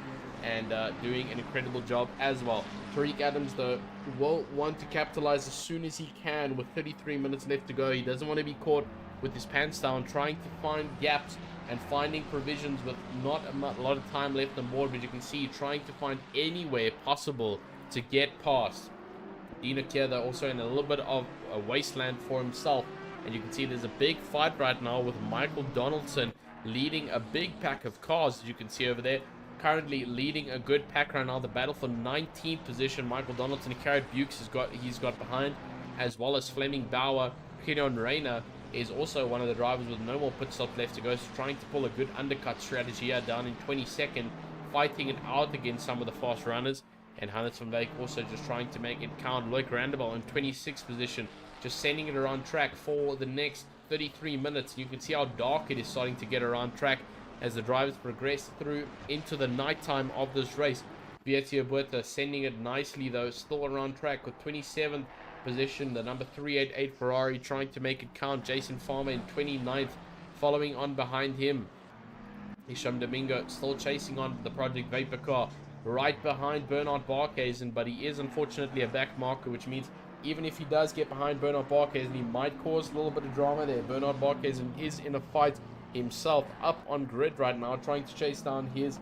and doing an incredible job as well. Tariq Adams though will want to capitalize as soon as he can with 33 minutes left to go. He doesn't want to be caught with his pants down, trying to find gaps and finding provisions with not a lot of time left on board, but you can see trying to find anywhere possible to get past. Dino Kier also in a little bit of a wasteland for himself, and you can see there's a big fight right now with Michael Donaldson leading a big pack of cars, as you can see over there. Currently leading a good pack right now. The battle for 19th position, Michael Donaldson, Carrot Bukes he's got behind, as well as Fleming Bauer. Gideon Reyna is also one of the drivers with no more pit stops left to go, so trying to pull a good undercut strategy here, down in 22nd, fighting it out against some of the fast runners. And Hannes van Wyk also just trying to make it count. Loic Randebal in 26th position, just sending it around track for the next 33 minutes. You can see how dark it is starting to get around track as the drivers progress through into the nighttime of this race. Vietio Buerta sending it nicely though, still around track with 27th position, the number 388 Ferrari trying to make it count. Jason Farmer in 29th, following on behind him. Isham Domingo still chasing on the Project Vapor car, right behind Bernard Barkhuizen, but he is unfortunately a back marker, which means even if he does get behind Bernard Barkhuizen, he might cause a little bit of drama there. Bernard Barkhuizen is in a fight himself up on grid right now, trying to chase down his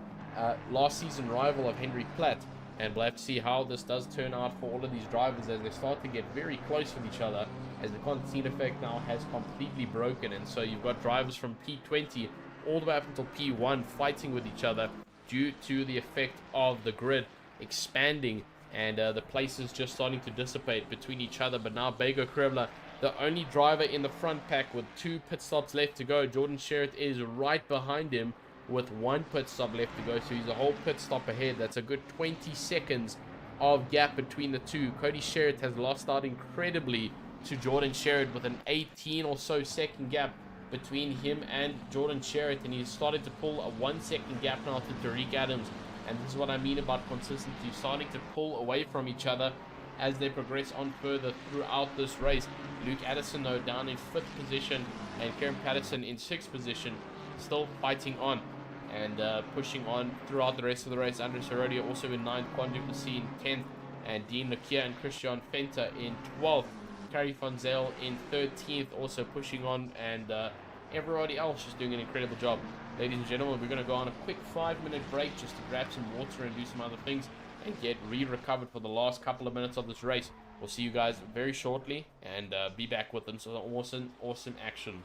last season rival of Henry Platt. And we'll have to see how this does turn out for all of these drivers as they start to get very close with each other, as the Constantine effect now has completely broken. And so you've got drivers from P20 all the way up until P1 fighting with each other due to the effect of the grid expanding and the places just starting to dissipate between each other. But now Bego Kribbler, the only driver in the front pack with 2 pit stops left to go. Jordan Sherritt is right behind him with 1 pit stop left to go, so he's a whole pit stop ahead. That's a good 20 seconds of gap between the two. Cody Sherritt has lost out incredibly to Jordan Sherritt with an 18 or so second gap between him and Jordan Sherritt, and he's started to pull a 1 second gap now to Tariq Adams. And this is what I mean about consistency, starting to pull away from each other as they progress on further throughout this race. Luke Addison though down in 5th position, and Kieran Patterson in 6th position, still fighting on and pushing on throughout the rest of the race. Andres Herodia also in 9th, Quan Duplessis in 10th, and Dean Lakia and Christian Fenter in 12th. Carrie Van Zyl in 13th, also pushing on, and everybody else just doing an incredible job. Ladies and gentlemen, we're going to go on a quick 5-minute break just to grab some water and do some other things and get re-recovered for the last couple of minutes of this race. we'll see you guys very shortly, and be back with some awesome action.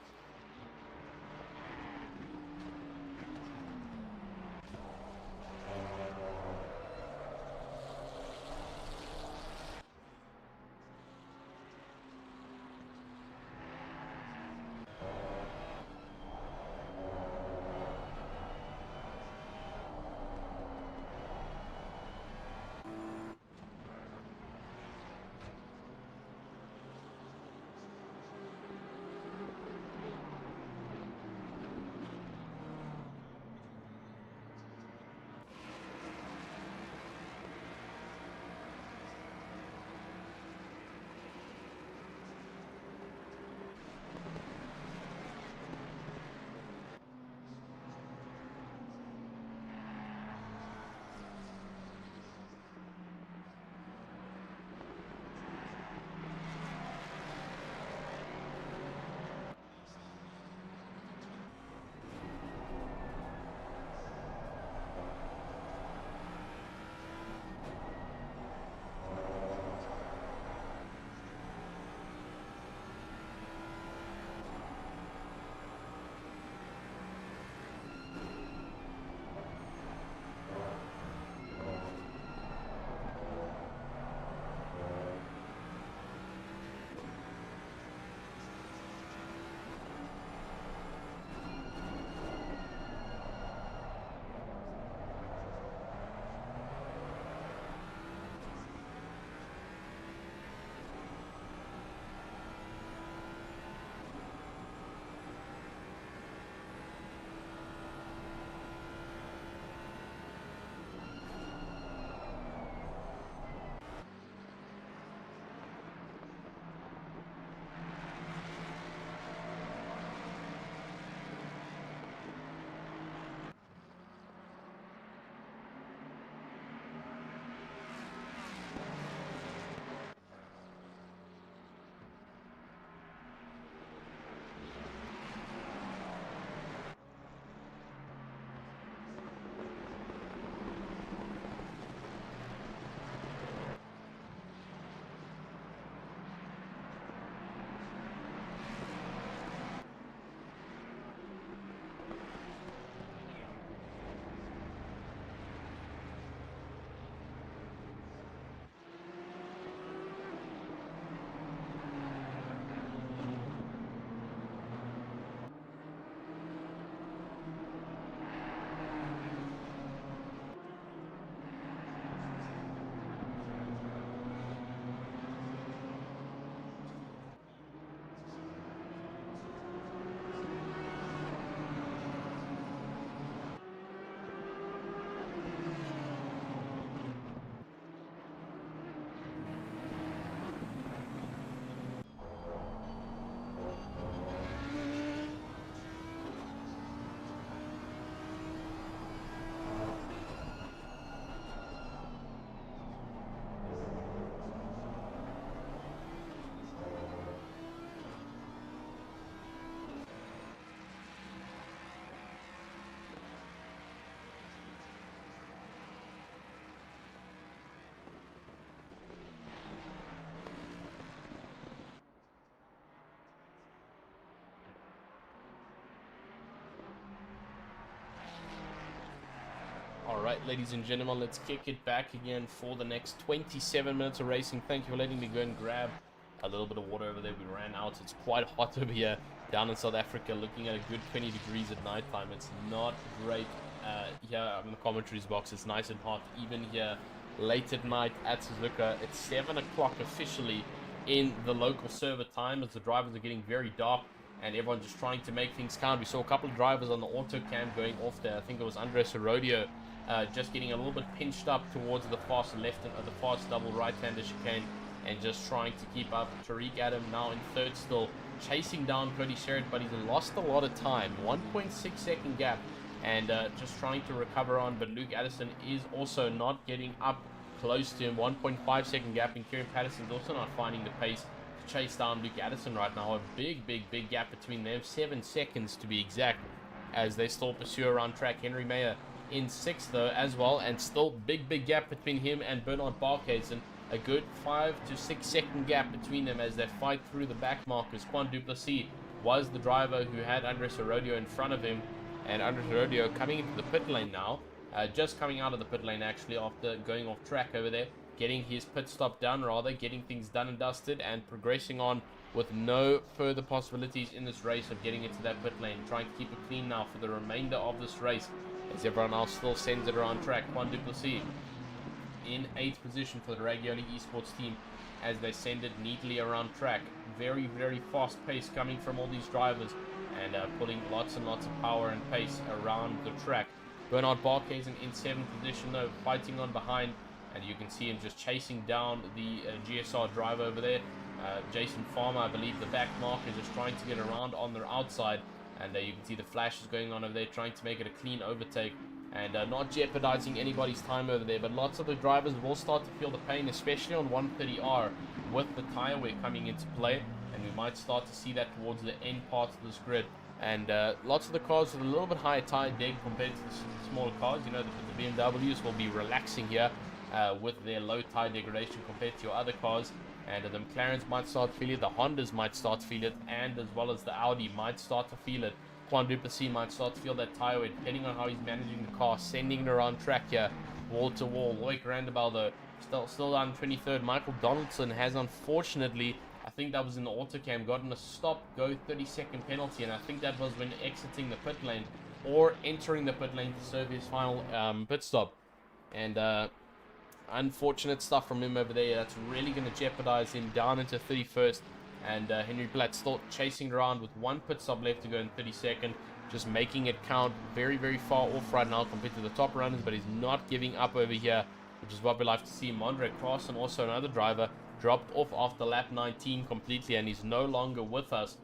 Alright, ladies and gentlemen, let's kick it back again for the next 27 minutes of racing. Thank you for letting me go and grab a little bit of water over there. We ran out. It's quite hot over here down in South Africa, looking at a good 20 degrees at night time. It's not great here in the commentaries box. It's nice and hot. Even here late at night at Suzuka, it's 7 o'clock officially in the local server time as the drivers are getting very dark and everyone's just trying to make things count. We saw a couple of drivers on the auto cam going off there. I think it was Andres Herodio just getting a little bit pinched up towards the fast left and the fast double right-hander chicane and just trying to keep up. Tariq Adam now in third still, chasing down Cody Sherritt, but he's lost a lot of time. 1.6 second gap and just trying to recover on, but Luke Addison is also not getting up close to him. 1.5 second gap, and Kieran Patterson's also not finding the pace to chase down Luke Addison right now. A big gap between them, 7 seconds to be exact, as they still pursue around track. Henry Mayer in 6th though as well, and still big gap between him and Bernard Barkhuizen. a good 5 to 6 second gap between them as they fight through the back markers. Quan Duplessis was the driver who had Andres Herodiano in front of him, and Andres Herodiano coming into the pit lane now, just coming out of the pit lane actually after going off track over there, getting his pit stop done, rather getting things done and dusted, and progressing on with no further possibilities in this race of getting into that pit lane, trying to keep it clean now for the remainder of this race as everyone else still sends it around track. Quan Duplessis in 8th position for the Ragioli Esports team as they send it neatly around track. Very, very fast pace coming from all these drivers, and pulling lots and lots of power and pace around the track. Bernard Barkhuizen in 7th position though, fighting on behind, and you can see him just chasing down the GSR driver over there. Jason Farmer, I believe the back mark, is just trying to get around on their outside, and you can see the flashes going on over there, trying to make it a clean overtake, and not jeopardizing anybody's time over there. But lots of the drivers will start to feel the pain, especially on 130R with the tire wear coming into play, and we might start to see that towards the end part of this grid. And lots of the cars with a little bit higher tire deg compared to the smaller cars. You know, the BMWs will be relaxing here with their low tire degradation compared to your other cars, and the McLarens might start to feel it, the Hondas might start to feel it, and as well as the Audi might start to feel it. Quan Duplessis might start to feel that tire weight, depending on how he's managing the car, sending it around track here, wall to wall. Loic Randabal though, still down 23rd. Michael Donaldson has unfortunately, I think that was in the autocam, gotten a stop go 30-second penalty, and I think that was when exiting the pit lane or entering the pit lane to serve his final pit stop. And unfortunate stuff from him over there. That's really going to jeopardize him down into 31st. And Henry Platt still chasing around with one pit stop left to go in 32nd, just making it count. Very, very far off right now compared to the top runners, but he's not giving up over here, which is what we like to see. Mondre Carson, also another driver, dropped off after lap 19 completely, and he's no longer with us,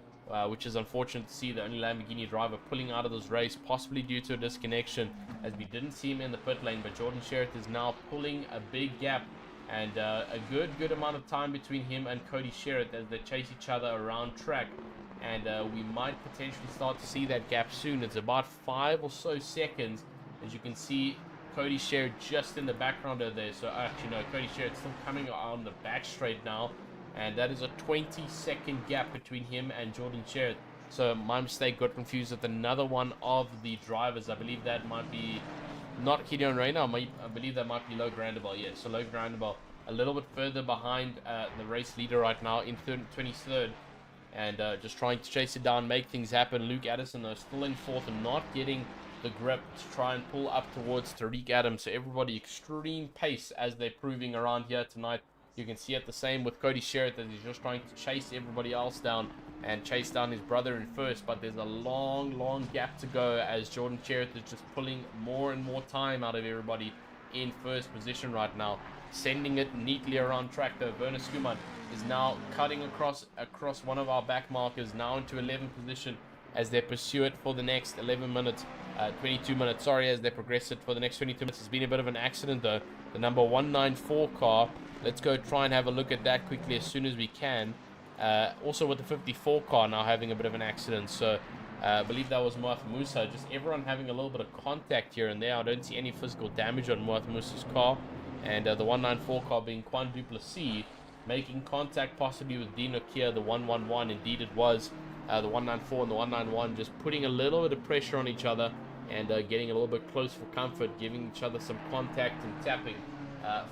which is unfortunate to see. The only Lamborghini driver pulling out of this race, possibly due to a disconnection, as we didn't see him in the pit lane. But Jordan Sherritt is now pulling a big gap, and a good amount of time between him and Cody Sherritt as they chase each other around track. And we might potentially start to see that gap soon. It's about 5 or so seconds, as you can see Cody Sherritt just in the background over there. So actually no, Cody Sherritt still coming on the back straight now, and that is a 20-second gap between him and Jordan Sherritt. So my mistake, got confused with another one of the drivers. I believe that might be not Gideon Reyna. I believe that might be Loic Randabal. Yeah, so Loic Randabal a little bit further behind the race leader right now in 23rd, and just trying to chase it down, make things happen. Luke Addison though still in 4th and not getting the grip to try and pull up towards Tariq Adams. So everybody extreme pace as they're proving around here tonight. You can see it the same with Cody Sherritt, that he's just trying to chase everybody else down and chase down his brother in first, but there's a long gap to go as Jordan Sherritt is just pulling more and more time out of everybody in first position right now, sending it neatly around track though. Werner Skuman is now cutting across one of our back markers, now into 11th position as they pursue it for the next 22 minutes, sorry, as they progress it for the next 22 minutes. It's been a bit of an accident though, the number 194 car. Let's go try and have a look at that quickly as soon as we can. Also with the 54 car now having a bit of an accident, so I believe that was Moath Musa. Just everyone having a little bit of contact here and there. I don't see any physical damage on Moath Musa's car, and the 194 car being Quan Duplessis making contact possibly with Dino Kia, the 111. Indeed it was the 194 and the 191 just putting a little bit of pressure on each other and getting a little bit close for comfort, giving each other some contact and tapping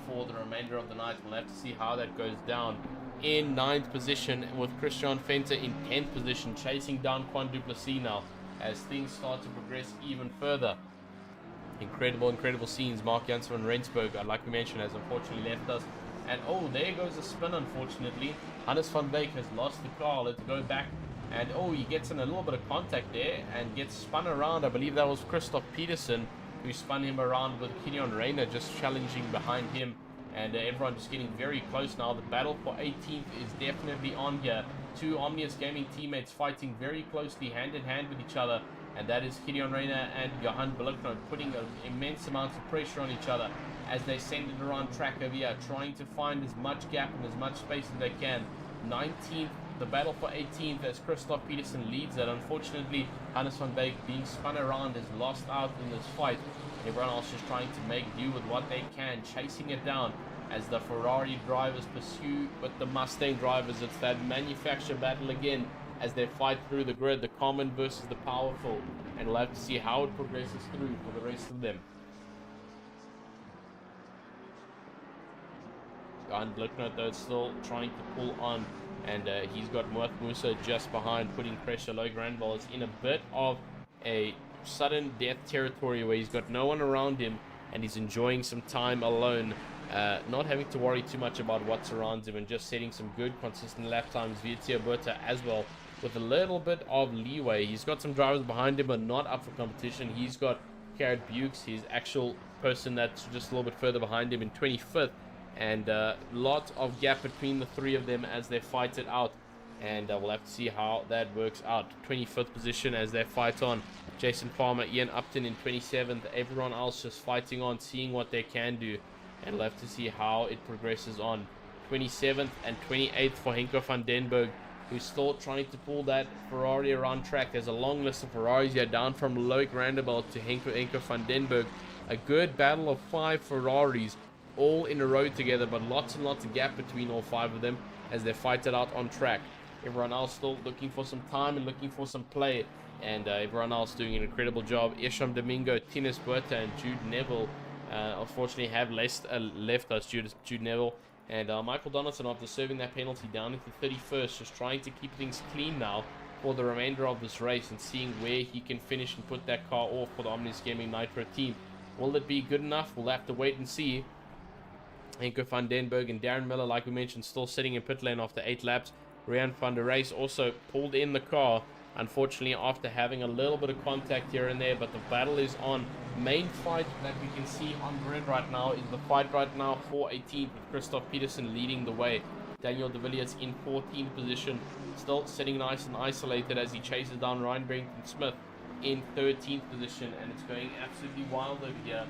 for the remainder of the night. We'll have to see how that goes down. In 9th position with Christian Fenter in 10th position, chasing down Quan Duplessis now as things start to progress even further. Incredible scenes. Mark Janssen van Rensburg, like we mentioned, has unfortunately left us. And oh, there goes a spin, unfortunately. Hannes van Beek has lost the car. Let's go back. And oh, he gets in a little bit of contact there and gets spun around. I believe that was Christoph Peterson who spun him around with Gideon Reyna just challenging behind him. And everyone just getting very close now. The battle for 18th is definitely on here. Two Omnius Gaming teammates fighting very closely hand in hand with each other. And that is Gideon Reyna and Johan Billicknote putting an immense amount of pressure on each other as they send it around track over here, trying to find as much gap and as much space as they can. 19th, the battle for 18th as Christoph Peterson leads it. Unfortunately, Hannes van Beek being spun around has lost out in this fight. Everyone else just trying to make do with what they can, chasing it down. as the Ferrari drivers pursue with the Mustang drivers. It's that manufacturer battle again as they fight through the grid, the common versus the powerful, and we'll have to see how it progresses through for the rest of them. And Blicknote though still trying to pull on, and he's got Muath Musa just behind, putting pressure. Loic Randall is in a bit of a sudden death territory where he's got no one around him and he's enjoying some time alone, not having to worry too much about what surrounds him, and just setting some good consistent lap times. Vietia Berta as well with a little bit of leeway. He's got some drivers behind him but not up for competition. He's got Garrett Bukes, his actual person that's just a little bit further behind him, in 25th, and lot of gap between the three of them as they fight it out, and we'll have to see how that works out. 25th position as they fight on. Jason Farmer, Ian Upton in 27th, everyone else just fighting on, seeing what they can do, and we'll have to see how it progresses on. 27th and 28th for Henko van den Berg, who's still trying to pull that Ferrari around track. There's a long list of Ferraris here, down from Loic Randall to Henko van den Berg. A good battle of 5 Ferraris all in a row together, but lots and lots of gap between all 5 of them as they fight it out on track. Everyone else still looking for some time and looking for some play, and everyone else doing an incredible job. Isham Domingo, Tinis Berta, and Jude Neville unfortunately have left us. Jude Neville and Michael Donaldson, after serving that penalty, down into 31st, just trying to keep things clean now for the remainder of this race and seeing where he can finish and put that car off for the Omnis Gaming Nitro team. Will it be good enough? We'll have to wait and see. Henko van den Berg and Darren Miller, like we mentioned, still sitting in pit lane after 8 laps. Rian van der Race also pulled in the car, unfortunately, after having a little bit of contact here and there, but the battle is on. Main fight that we can see on grid right now is the fight right now for 18th, with Christoph Peterson leading the way. Daniel de Villiers in 14th position, still sitting nice and isolated as he chases down Ryan Barrington Smith in 13th position, and it's going absolutely wild over here.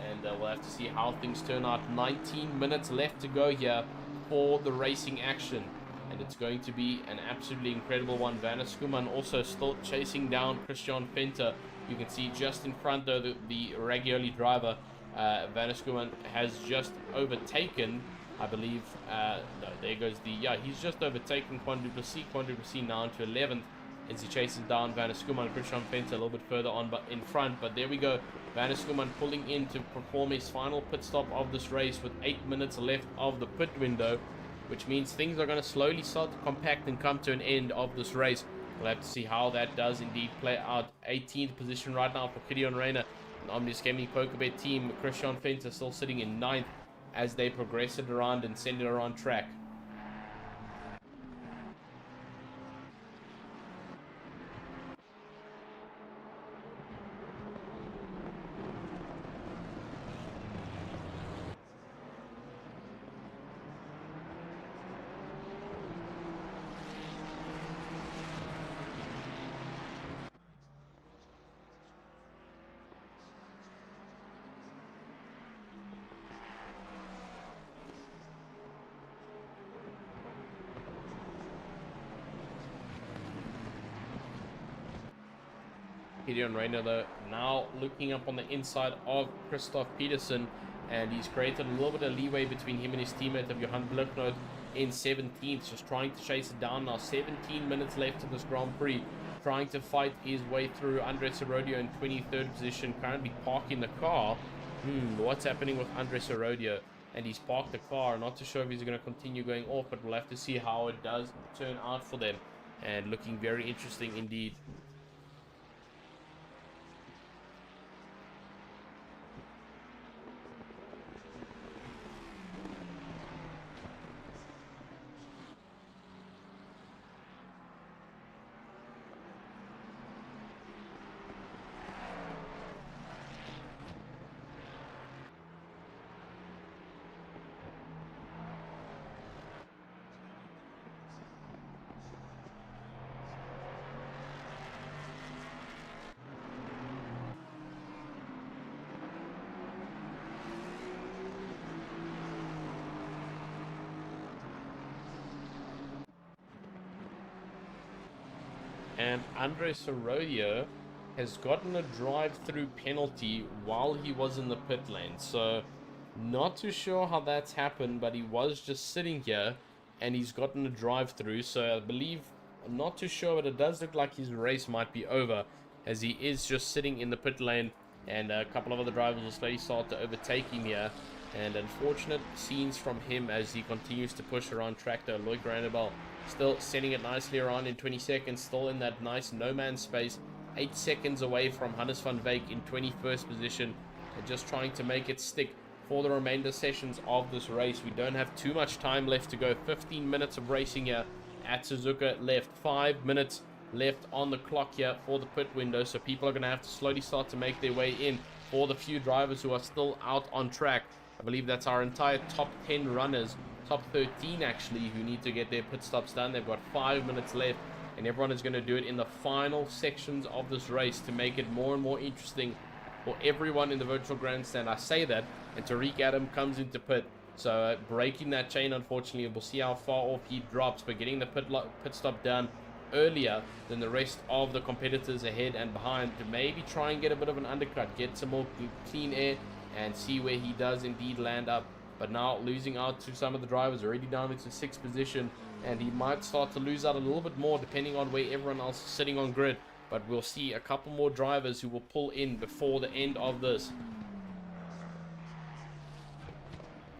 And we'll have to see how things turn out. 19 minutes left to go here for the racing action, and it's going to be an absolutely incredible one. Vanna Skuman also still chasing down Christian Venter. You can see just in front though the Ragioli driver. Vanna Skuman has just overtaken, I believe, no, there goes the, yeah, he's just overtaken Quan Duplessis now into 11th as he chases down Vanna Skuman and Christian Venter a little bit further on but in front. But there we go, Vanna Skuman pulling in to perform his final pit stop of this race with 8 minutes left of the pit window, which means things are going to slowly start to compact and come to an end of this race. We'll have to see how that does indeed play out. 18th position right now for Gideon Reyna, an Omnis Gaming PokerBet team. Christian Venter still sitting in 9th as they progress it around and send it around track. Gideon Reyna though now looking up on the inside of Christoph Peterson, and he's created a little bit of leeway between him and his teammate of Johan Blicknote in 17th, just trying to chase it down now. 17 minutes left in this Grand Prix, trying to fight his way through. Andres Herodio in 23rd position, currently parking the car. What's happening with Andres Herodio? And he's parked the car, not too sure if he's going to continue going off, but we'll have to see how it does turn out for them, and looking very interesting indeed. And Andres Herodio has gotten a drive-through penalty while he was in the pit lane. So Not too sure how that's happened, but he was just sitting here and he's gotten a drive through. So I believe, I'm not too sure, but it does look like his race might be over, as he is just sitting in the pit lane, and a couple of other drivers will slowly start to overtake him here. And unfortunate scenes from him as he continues to push around track though. Lloyd Granabel still sending it nicely around in 20 seconds, still in that nice no man's space, 8 seconds away from Hannes van Wyk in 21st position, and just trying to make it stick for the remainder sessions of this race. We don't have too much time left to go. 15 minutes of racing here at Suzuka left, 5 minutes left on the clock here for the pit window, so people are going to have to slowly start to make their way in for the few drivers who are still out on track. I believe that's our entire top 10 runners, top 13 actually, who need to get their pit stops done. They've got 5 minutes left, and everyone is going to do it in the final sections of this race to make it more and more interesting for everyone in the virtual grandstand. I say that, and Tariq Adam comes into pit, so breaking that chain, unfortunately. We'll see how far off he drops, but getting the pit stop done earlier than the rest of the competitors ahead and behind to maybe try and get a bit of an undercut, get some more clean air, and see where he does indeed land up. But now losing out to some of the drivers, already down into 6th position, and he might start to lose out a little bit more depending on where everyone else is sitting on grid. But we'll see a couple more drivers who will pull in before the end of this.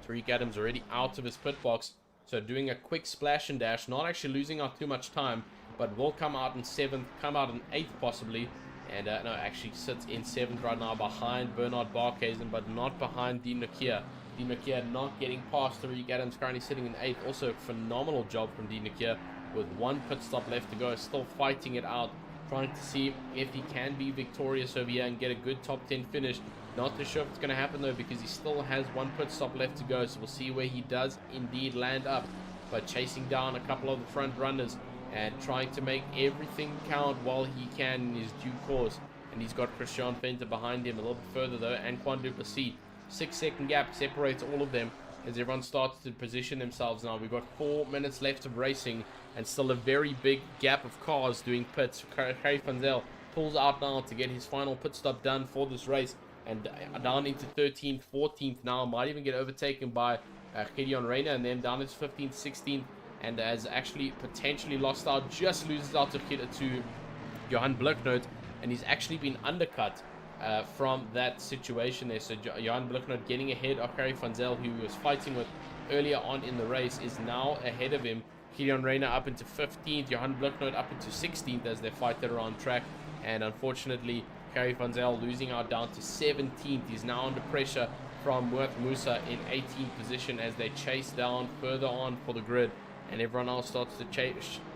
Tariq Adams already out of his pit box, so doing a quick splash and dash, not actually losing out too much time, but will come out in 7th, come out in 8th possibly, and no, actually sits in 7th right now behind Bernard Barkhuizen, but not behind Dean Nakia. Dean Nakia not getting past Tariq Adams, currently sitting in 8th. Also a phenomenal job from Dean Nakia with 1 pit stop left to go, still fighting it out, trying to see if he can be victorious over here and get a good top 10 finish. Not too sure if it's going to happen though, because he still has 1 pit stop left to go, so we'll see where he does indeed land up. But chasing down a couple of the front runners and trying to make everything count while he can in his due course. And he's got Christian Venter behind him a little bit further though, and Quan Duplessis. 6-second gap separates all of them as everyone starts to position themselves now. We've got 4 minutes left of racing and still a very big gap of cars doing pits. Harry van Zyl pulls out now to get his final pit stop done for this race, and down into 13th, 14th now. Might even get overtaken by Gideon Reina, and then down into 15th, 16th, and has actually potentially lost out, just loses out to Johan Blicknoot, and he's actually been undercut from that situation there. So Johan Blicknoot getting ahead of Harry van Zyl, who he was fighting with earlier on in the race, is now ahead of him. Gideon Reina up into 15th, Johan Blicknoot up into 16th as they fight it around track, and unfortunately Harry van Zyl losing out down to 17th. He's now under pressure from Worth Musa in 18th position as they chase down further on for the grid, and everyone else starts to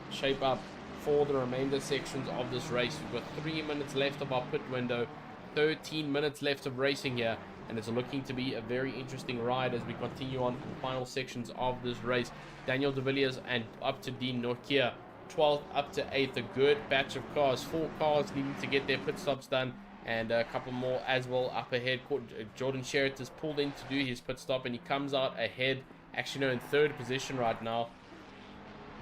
shape up for the remainder sections of this race. We've got 3 minutes left of our pit window, 13 minutes left of racing here, and it's looking to be a very interesting ride as we continue on for the final sections of this race. Daniel de Villiers and up to Dean Nokia, 12th up to 8th, a good batch of cars, 4 cars needing to get their pit stops done, and a couple more as well up ahead. Jordan Sherritt has pulled in to do his pit stop, and he comes out ahead, actually no, in 3rd position right now,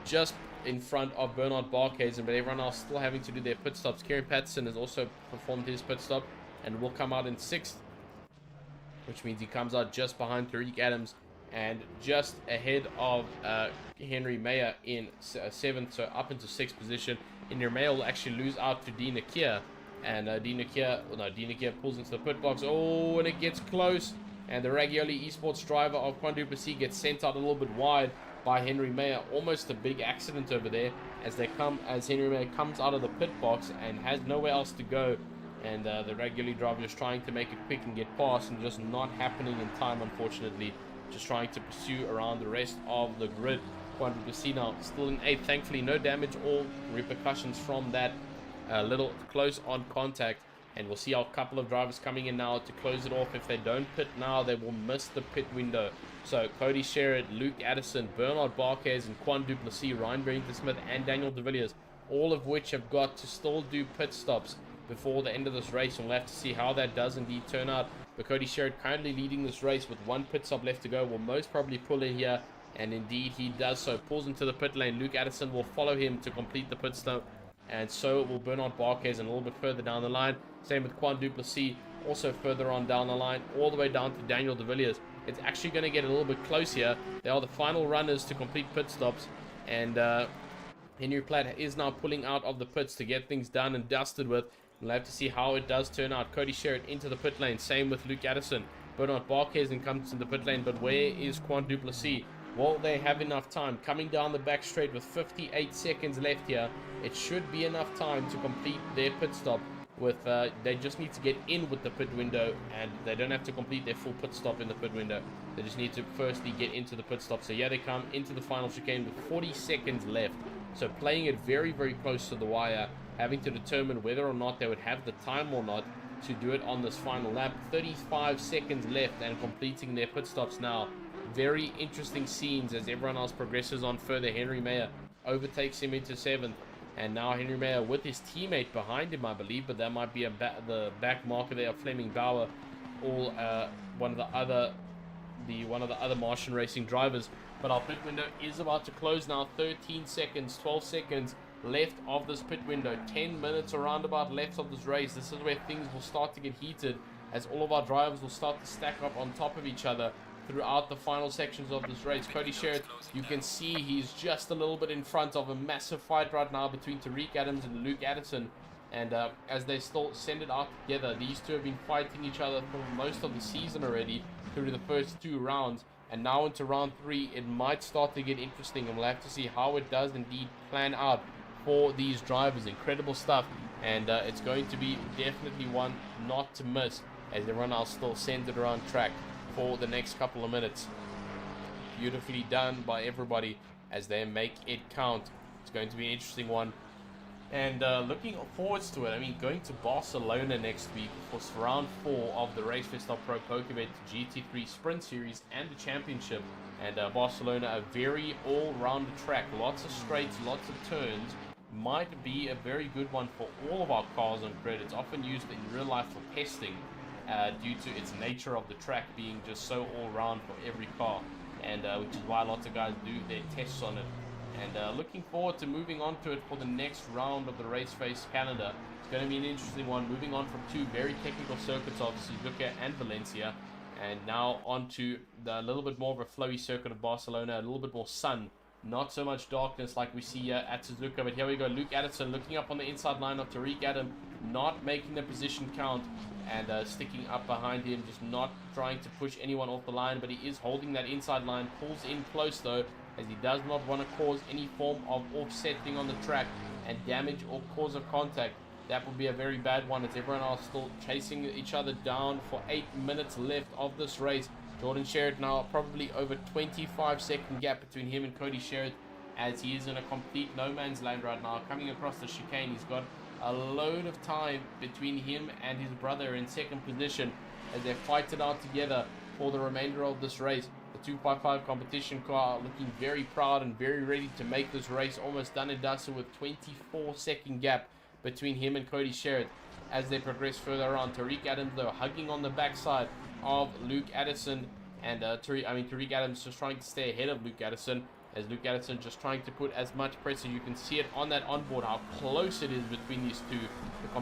just in front of Bernard Barkhuizen, but everyone else still having to do their pit stops. Kieran Patterson has also performed his pit stop and will come out in 6th, which means he comes out just behind Tariq Adams and just ahead of Henry Mayer in 7th, so up into 6th position. Henry Mayer will actually lose out to Dean Nakia, and Dean Nakia pulls into the pit box. Oh, and it gets close, and the Ragioli Esports driver of Quan Duplessis gets sent out a little bit wide by Henry Mayer. Almost a big accident over there as Henry Mayer comes out of the pit box and has nowhere else to go, and the Ragioli driver is trying to make it quick and get past, and just not happening in time, unfortunately. Just trying to pursue around the rest of the grid. Quan Duplessis now still in 8th, thankfully no damage or repercussions from that little close on contact, and we'll see a couple of drivers coming in now to close it off. If they don't pit now, they will miss the pit window. So Cody Sherritt, Luke Addison, Bernard Barkhuizen, and Quan Duplessis, Ryan Barrington-Smith, and Daniel de Villiers, all of which have got to still do pit stops before the end of this race, and we'll have to see how that does indeed turn out. But Cody Sherritt currently leading this race with 1 pit stop left to go, will most probably pull in here, and indeed he does so. Pulls into the pit lane. Luke Addison will follow him to complete the pit stop, and so will Bernard Barkhuizen a little bit further down the line. Same with Quan Duplessis, also further on down the line, all the way down to Daniel de Villiers. it's actually going to get a little bit close here. They are the final runners to complete pit stops, and Henry Platt is now pulling out of the pits to get things done and dusted with. We'll have to see how it does turn out. Cody Sherritt into the pit lane. Same with Luke Addison. Bernard Barkhuizen comes to the pit lane, but where is Quan Duplessis? Will they have enough time? Coming down the back straight with 58 seconds left here. It should be enough time to complete their pit stop. They just need to get in with the pit window, and they don't have to complete their full pit stop in the pit window. They just need to firstly get into the pit stop. So here they come into the final chicane with 40 seconds left. So playing it very, very close to the wire, having to determine whether or not they would have the time or not to do it on this final lap. 35 seconds left and completing their pit stops now. Very interesting scenes as everyone else progresses on further. Henry Mayer overtakes him into 7th. And now Henry Mayer with his teammate behind him, I believe, but that might be the back marker there of Fleming Bauer, one of the other Martian Racing drivers. But our pit window is about to close now. 13 seconds, 12 seconds left of this pit window. 10 minutes around about left of this race. This is where things will start to get heated, as all of our drivers will start to stack up on top of each other throughout the final sections of this race. Cody Sherritt, you can see he's just a little bit in front of a massive fight right now between Tariq Adams and Luke Addison. And as they still send it out together, these two have been fighting each other for most of the season already through the first 2 rounds. And now into round 3, it might start to get interesting, and we'll have to see how it does indeed plan out for these drivers. Incredible stuff, and it's going to be definitely one not to miss, as everyone else still sends it around track for the next couple of minutes. Beautifully done by everybody as they make it count. It's going to be an interesting one, and looking forwards to it. I mean, going to Barcelona next week for round 4 of the RaceFace.Pro PokerBet GT3 Sprint Series and the Championship. And Barcelona, a very all-round track, lots of straights, lots of turns. Might be a very good one for all of our cars on grid. It's often used in real life for testing, due to its nature of the track being just so all-round for every car, and which is why lots of guys do their tests on it. And looking forward to moving on to it for the next round of the RaceFace calendar. It's going to be an interesting one, moving on from 2 very technical circuits of Suzuka and Valencia, and now on to the little bit more of a flowy circuit of Barcelona, a little bit more sun, not so much darkness like we see here at Suzuka. But here we go, Luke Addison looking up on the inside line of Tariq Adam, not making the position count, and sticking up behind him, just not trying to push anyone off the line, but he is holding that inside line, pulls in close though, as he does not want to cause any form of offsetting on the track and damage or cause of contact. That would be a very bad one, as everyone else still chasing each other down for 8 minutes left of this race. Jordan Sherritt now probably over 25-second gap between him and Cody Sherritt, as he is in a complete no man's land right now. Coming across the chicane, he's got a load of time between him and his brother in 2nd position as they fight it out together for the remainder of this race. The 255 competition car looking very proud and very ready to make this race almost done and dusted, with 24-second gap between him and Cody Sherritt as they progress further on. Tariq Adams though hugging on the backside of Luke Addison, and Tariq Adams just trying to stay ahead of Luke Addison, as Luke Addison just trying to put as much pressure. You can see it on that onboard how close it is between these two. The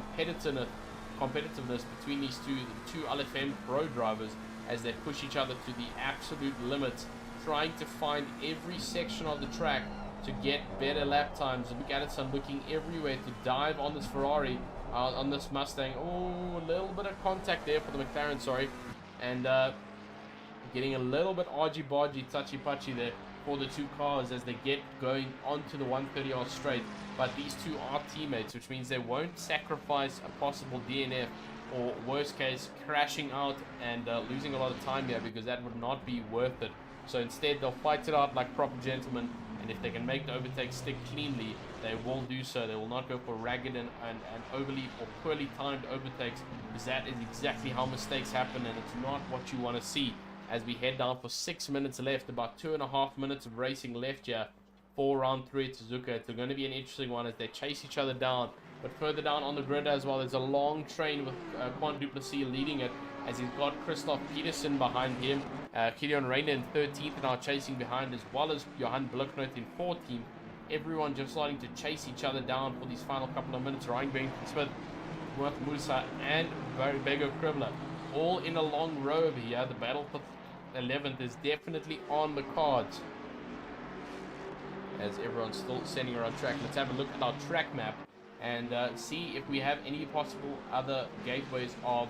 competitiveness between these two, the 2 LFM Pro drivers, as they push each other to the absolute limits, trying to find every section of the track to get better lap times. Luke Addison looking everywhere to dive on this Ferrari, on this Mustang. Oh, a little bit of contact there for the McLaren, sorry. And getting a little bit argy-bargy, touchy-patchy there for the 2 cars as they get going onto the 130R straight. But these 2 are teammates, which means they won't sacrifice a possible DNF, or worst case, crashing out and losing a lot of time here, because that would not be worth it. So instead, they'll fight it out like proper gentlemen, and if they can make the overtake stick cleanly, they will do so. They will not go for ragged and overly or poorly timed overtakes, because that is exactly how mistakes happen, and it's not what you want to see. As we head down for 6 minutes left, about 2.5 minutes of racing left here for round 3 at Suzuka. It's going to be an interesting one as they chase each other down. But further down on the grid as well, there's a long train with Quan Duplessis leading it, as he's got Christoph Peterson behind him. Kilian Reiner in 13th now chasing behind, as well as Johan Bloknoth in 14th. Everyone just starting to chase each other down for these final couple of minutes. Ryan Bennington-Smith, Musa, and Bego Kribler all in a long row over here. The battle for 11th is definitely on the cards, as everyone's still sending around track. Let's have a look at our track map and see if we have any possible other gateways of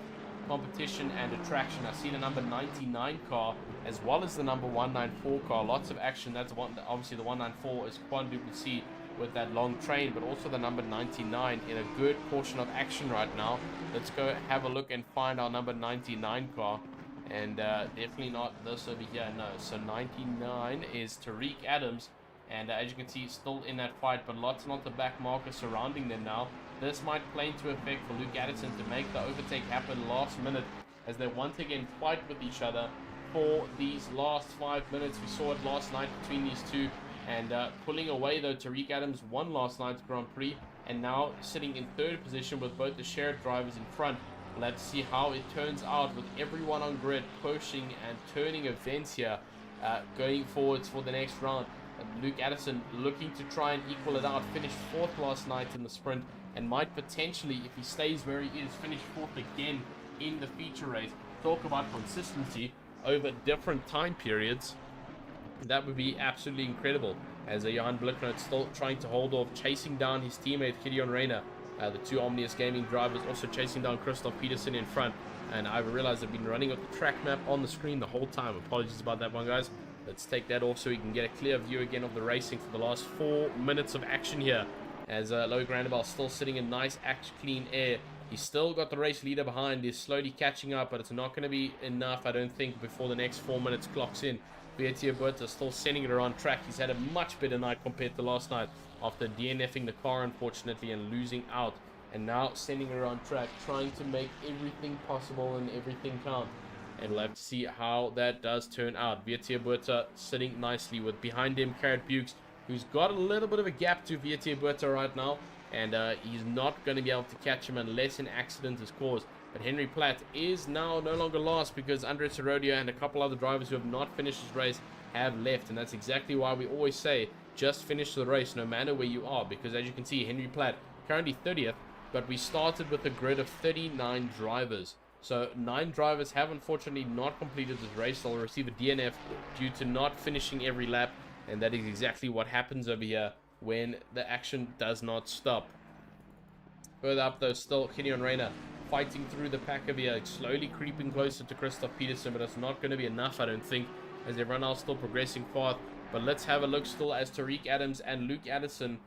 competition and attraction. I see the number 99 car as well as the number 194 car. Lots of action. That's one. Obviously, the 194 is quadruple C with that long train, but also the number 99 in a good portion of action right now. Let's go have a look and find our number 99 car. And definitely not this over here. No. So 99 is Tariq Adams. And as you can see, still in that fight, but lots and lots of back markers surrounding them now. This might play into effect for Luke Addison to make the overtake happen last minute, as they once again fight with each other for these last 5 minutes. We saw it last night between these two, and pulling away though. Tariq Adams won last night's Grand Prix, and now sitting in third position with both the shared drivers in front. Let's see how it turns out with everyone on grid pushing and turning events here, going forwards for the next round. Luke Addison looking to try and equal it out. Finished fourth last night in the sprint, and might potentially, if he stays where he is, finish fourth again in the feature race. Talk about consistency over different time periods. That would be absolutely incredible. As Johan Blicknote still trying to hold off, chasing down his teammate Gideon Reyna. The two Omnius Gaming drivers also chasing down Christoph Peterson in front. And I realized I've been running with the track map on the screen the whole time. Apologies about that one, guys. Let's take that off so we can get a clear view again of the racing for the last 4 minutes of action here. As Loic Randebel still sitting in nice, clean air. He's still got the race leader behind. He's slowly catching up, but it's not going to be enough, I don't think, before the next 4 minutes clocks in. Vietia Berta still sending it around track. He's had a much better night compared to last night after DNFing the car, unfortunately, and losing out. And now sending it around track, trying to make everything possible and everything count. And we'll have to see how that does turn out. Vietia Berta sitting nicely with behind him Carrot Bukes, who's got a little bit of a gap to Vietia Berta right now. And he's not going to be able to catch him unless an accident is caused. But Henry Platt is now no longer last, because Andres Herodia and a couple other drivers who have not finished his race have left. And that's exactly why we always say just finish the race no matter where you are. Because as you can see, Henry Platt currently 30th, but we started with a grid of 39 drivers. So 9 drivers have unfortunately not completed this race. They'll receive a DNF due to not finishing every lap. And that is exactly what happens over here when the action does not stop. Further up though, still Gideon Reyna fighting through the pack over here, slowly creeping closer to Christoph Peterson, but it's not going to be enough, I don't think, as everyone else still progressing fast. But let's have a look still as Tariq Adams and Luke Addison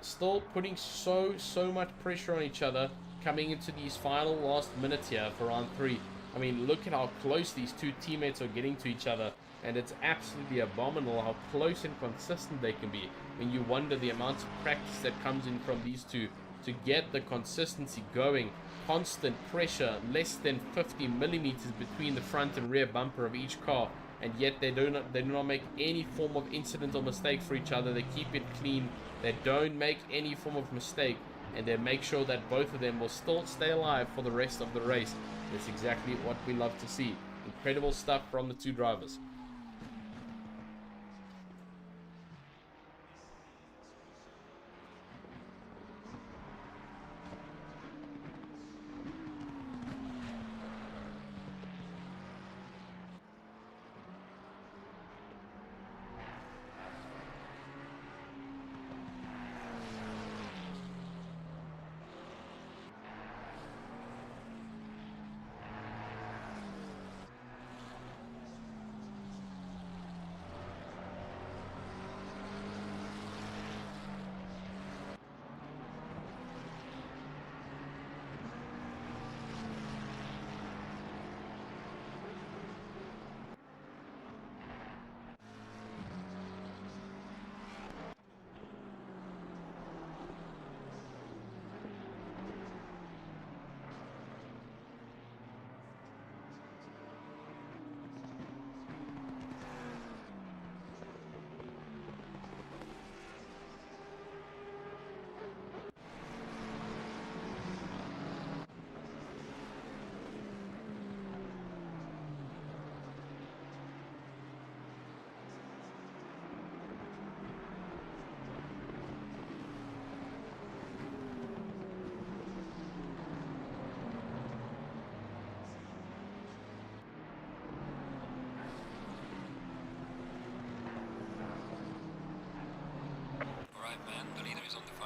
still putting so much pressure on each other coming into these final last minutes here for round 3. I mean, look at how close these two teammates are getting to each other, and it's absolutely abominable how close and consistent they can be. When you wonder the amount of practice that comes in from these two to get the consistency going. Constant pressure, less than 50 millimeters between the front and rear bumper of each car, and yet they do not make any form of incident or mistake for each other. They keep it clean, they don't make any form of mistake, and they make sure that both of them will still stay alive for the rest of the race. That's exactly what we love to see. Incredible stuff from the two drivers.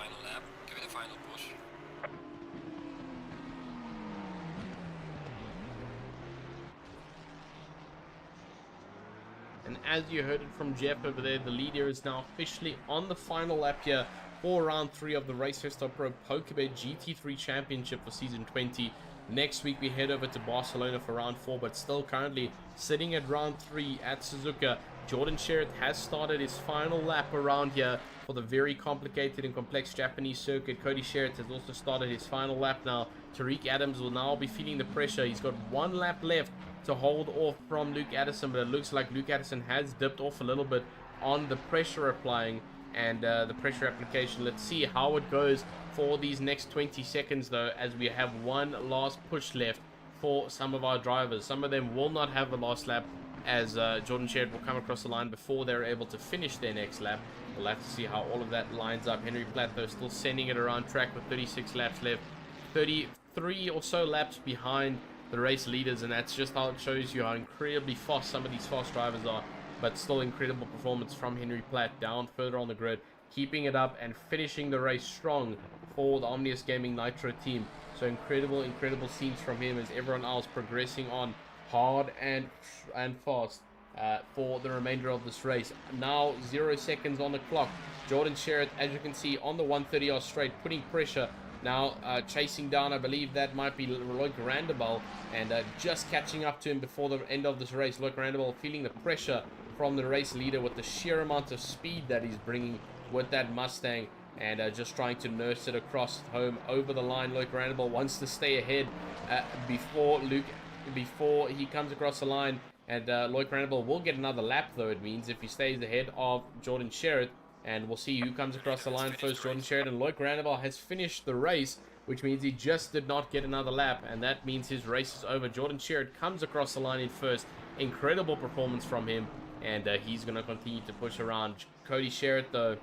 final lap. Give it a final push. And as you heard it from Jeff over there, the leader is now officially on the final lap here for round 3 of the RaceFace.Pro PokerBet GT3 Championship for season 20. Next week we head over to Barcelona for round 4, but still currently sitting at round 3 at Suzuka. Jordan Sherritt has started his final lap around here for the very complicated and complex Japanese circuit. Cody Sherritt has also started his final lap now. Tariq Adams will now be feeling the pressure. He's got 1 lap left to hold off from Luke Addison, but it looks like Luke Addison has dipped off a little bit on the pressure applying and the pressure application. Let's see how it goes for these next 20 seconds though, as we have one last push left for some of our drivers. Some of them will not have a last lap, as Jordan Sherritt will come across the line before they're able to finish their next lap. We'll have to see how all of that lines up. Henry Platt though still sending it around track with 36 laps left, 33 or so laps behind the race leaders, and that's just how it shows you how incredibly fast some of these fast drivers are. But still incredible performance from Henry Platt down further on the grid, keeping it up and finishing the race strong for the Omnius Gaming Nitro team. So incredible scenes from him as everyone else progressing on hard and fast for the remainder of this race. Now 0 seconds on the clock. Jordan Sherritt, as you can see, on the 130R straight, putting pressure. Now chasing down, I believe that might be Loic Randabal, and just catching up to him before the end of this race. Loic Randabal feeling the pressure from the race leader with the sheer amount of speed that he's bringing with that Mustang, and just trying to nurse it across home over the line. Loic Randabal wants to stay ahead before he comes across the line, and Loic Randabal will get another lap though, it means, if he stays ahead of Jordan Sherritt. And we'll see who comes across the line first. Jordan Sherritt and Loic Randabal has finished the race, which means he just did not get another lap, and that means his race is over. Jordan Sherritt comes across the line in first. Incredible performance from him, and he's going to continue to push around. Cody Sherritt, though,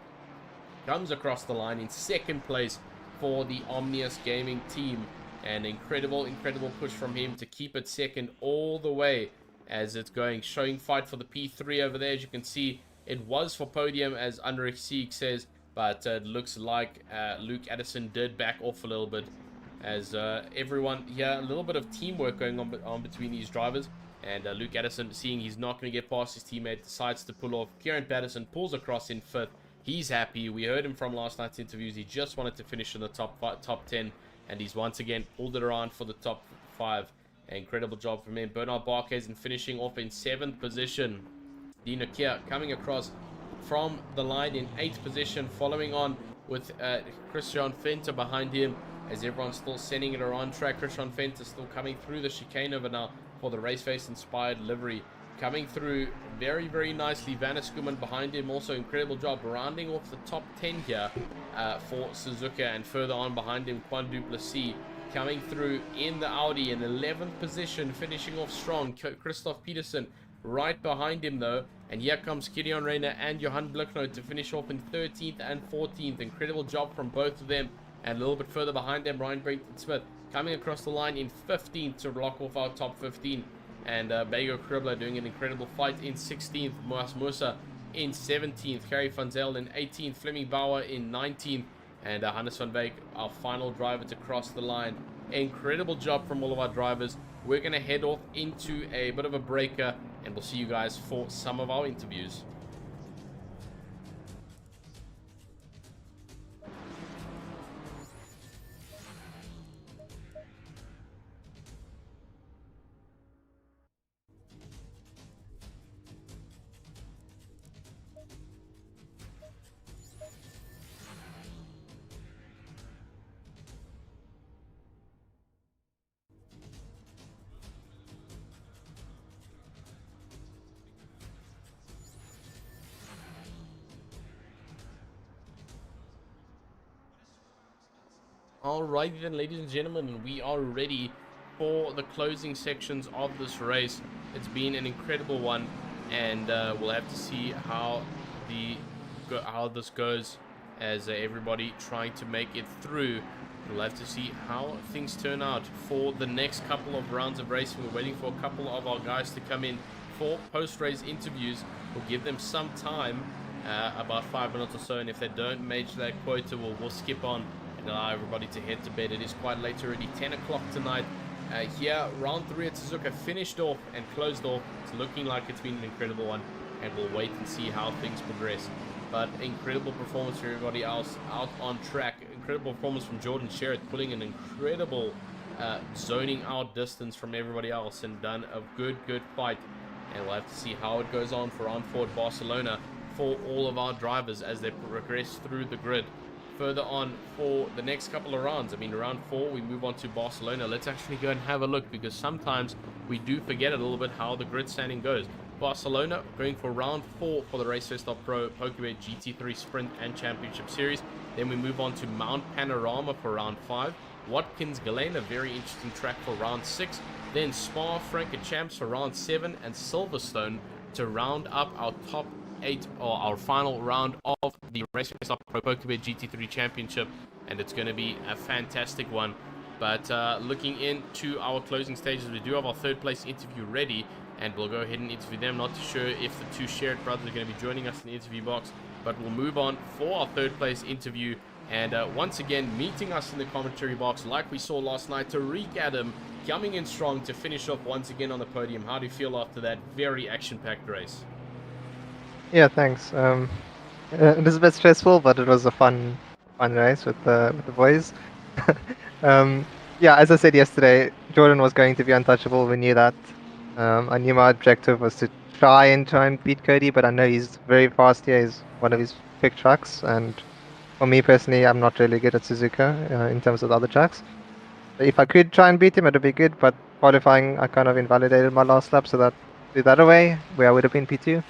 comes across the line in second place for the Omnius Gaming team. An incredible push from him to keep it second all the way as it's going. Showing fight for the P3 over there, as you can see. It was for podium, as Under Sieg says, but it looks like Luke Addison did back off a little bit, as everyone here, a little bit of teamwork going on between these drivers. And Luke Addison, seeing he's not going to get past his teammate, decides to pull off. Kieran Patterson pulls across in 5th. He's happy. We heard him from last night's interviews. He just wanted to finish in the top 10, and he's once again pulled it around for the top 5. Incredible job from him. Bernard Barkhuizen finishing off in 7th position. Dino Kier coming across from the line in 8th position, following on with Christian Fenter behind him, as everyone's still sending it around track. Christian Fenter still coming through the chicane over now for the Raceface inspired livery. Coming through very nicely. Vanna Skuman behind him, also incredible job rounding off the top 10 here for Suzuka, and further on behind him Quan Duplessis coming through in the Audi in 11th position, finishing off strong. Christoph Peterson right behind him though, and here comes Gideon Reyna and Johan Blicknote to finish off in 13th and 14th. Incredible job from both of them, and a little bit further behind them Ryan Brenton Smith coming across the line in 15th to block off our top 15, and Bego Kribler doing an incredible fight in 16th, Moas Musa in 17th, Harry van Zel in 18th, Fleming Bauer in 19th, and Hannes van Beek, our final driver to cross the line. Incredible job from all of our drivers. We're going to head off into a bit of a breaker, and we'll see you guys for some of our interviews. Alrighty then, ladies and gentlemen, we are ready for the closing sections of this race. It's been an incredible one, and we'll have to see how this goes, as everybody trying to make it through. We'll have to see how things turn out for the next couple of rounds of racing. We're waiting for a couple of our guys to come in for post-race interviews. We'll give them some time about 5 minutes or so, and if they don't match that quota, we'll skip on and allow everybody to head to bed. It is quite late already, 10 o'clock tonight. Here, round 3 at Suzuka finished off and closed off. It's looking like it's been an incredible one, and we'll wait and see how things progress. But incredible performance for everybody else out on track. Incredible performance from Jordan Sherritt, pulling an incredible zoning out distance from everybody else, and done a good fight. And we'll have to see how it goes on for round 4 at Barcelona for all of our drivers as they progress through the grid. Further on for the next couple of rounds, I mean, round 4 we move on to Barcelona. Let's actually go and have a look, because sometimes we do forget a little bit how the grid standing goes. Barcelona going for round 4 for the RaceFace.Pro PokerBet GT3 Sprint and Championship Series. Then we move on to Mount Panorama for round 5. Watkins Glen, a very interesting track for round 6. Then Spa Francorchamps for round 7, and Silverstone to round up our top 8, or our final round of the RaceFace.Pro PokerBet GT3 Championship, and it's going to be a fantastic one. But looking into our closing stages, we do have our 3rd place interview ready, and we'll go ahead and interview them. Not too sure if the 2 Sherritt brothers are going to be joining us in the interview box, but we'll move on for our 3rd place interview. And once again, meeting us in the commentary box, like we saw last night, Tariq Adam coming in strong to finish off once again on the podium. How do you feel after that very action-packed race? Yeah, thanks. It was a bit stressful, but it was a fun race with the boys. Yeah, as I said yesterday, Jordan was going to be untouchable. We knew that. I knew my objective was to try and beat Cody, but I know he's very fast here. He's one of his pick tracks, and for me personally, I'm not really good at Suzuka in terms of the other tracks. If I could try and beat him, it would be good, but qualifying, I kind of invalidated my last lap, so that threw that away, where I would have been P2.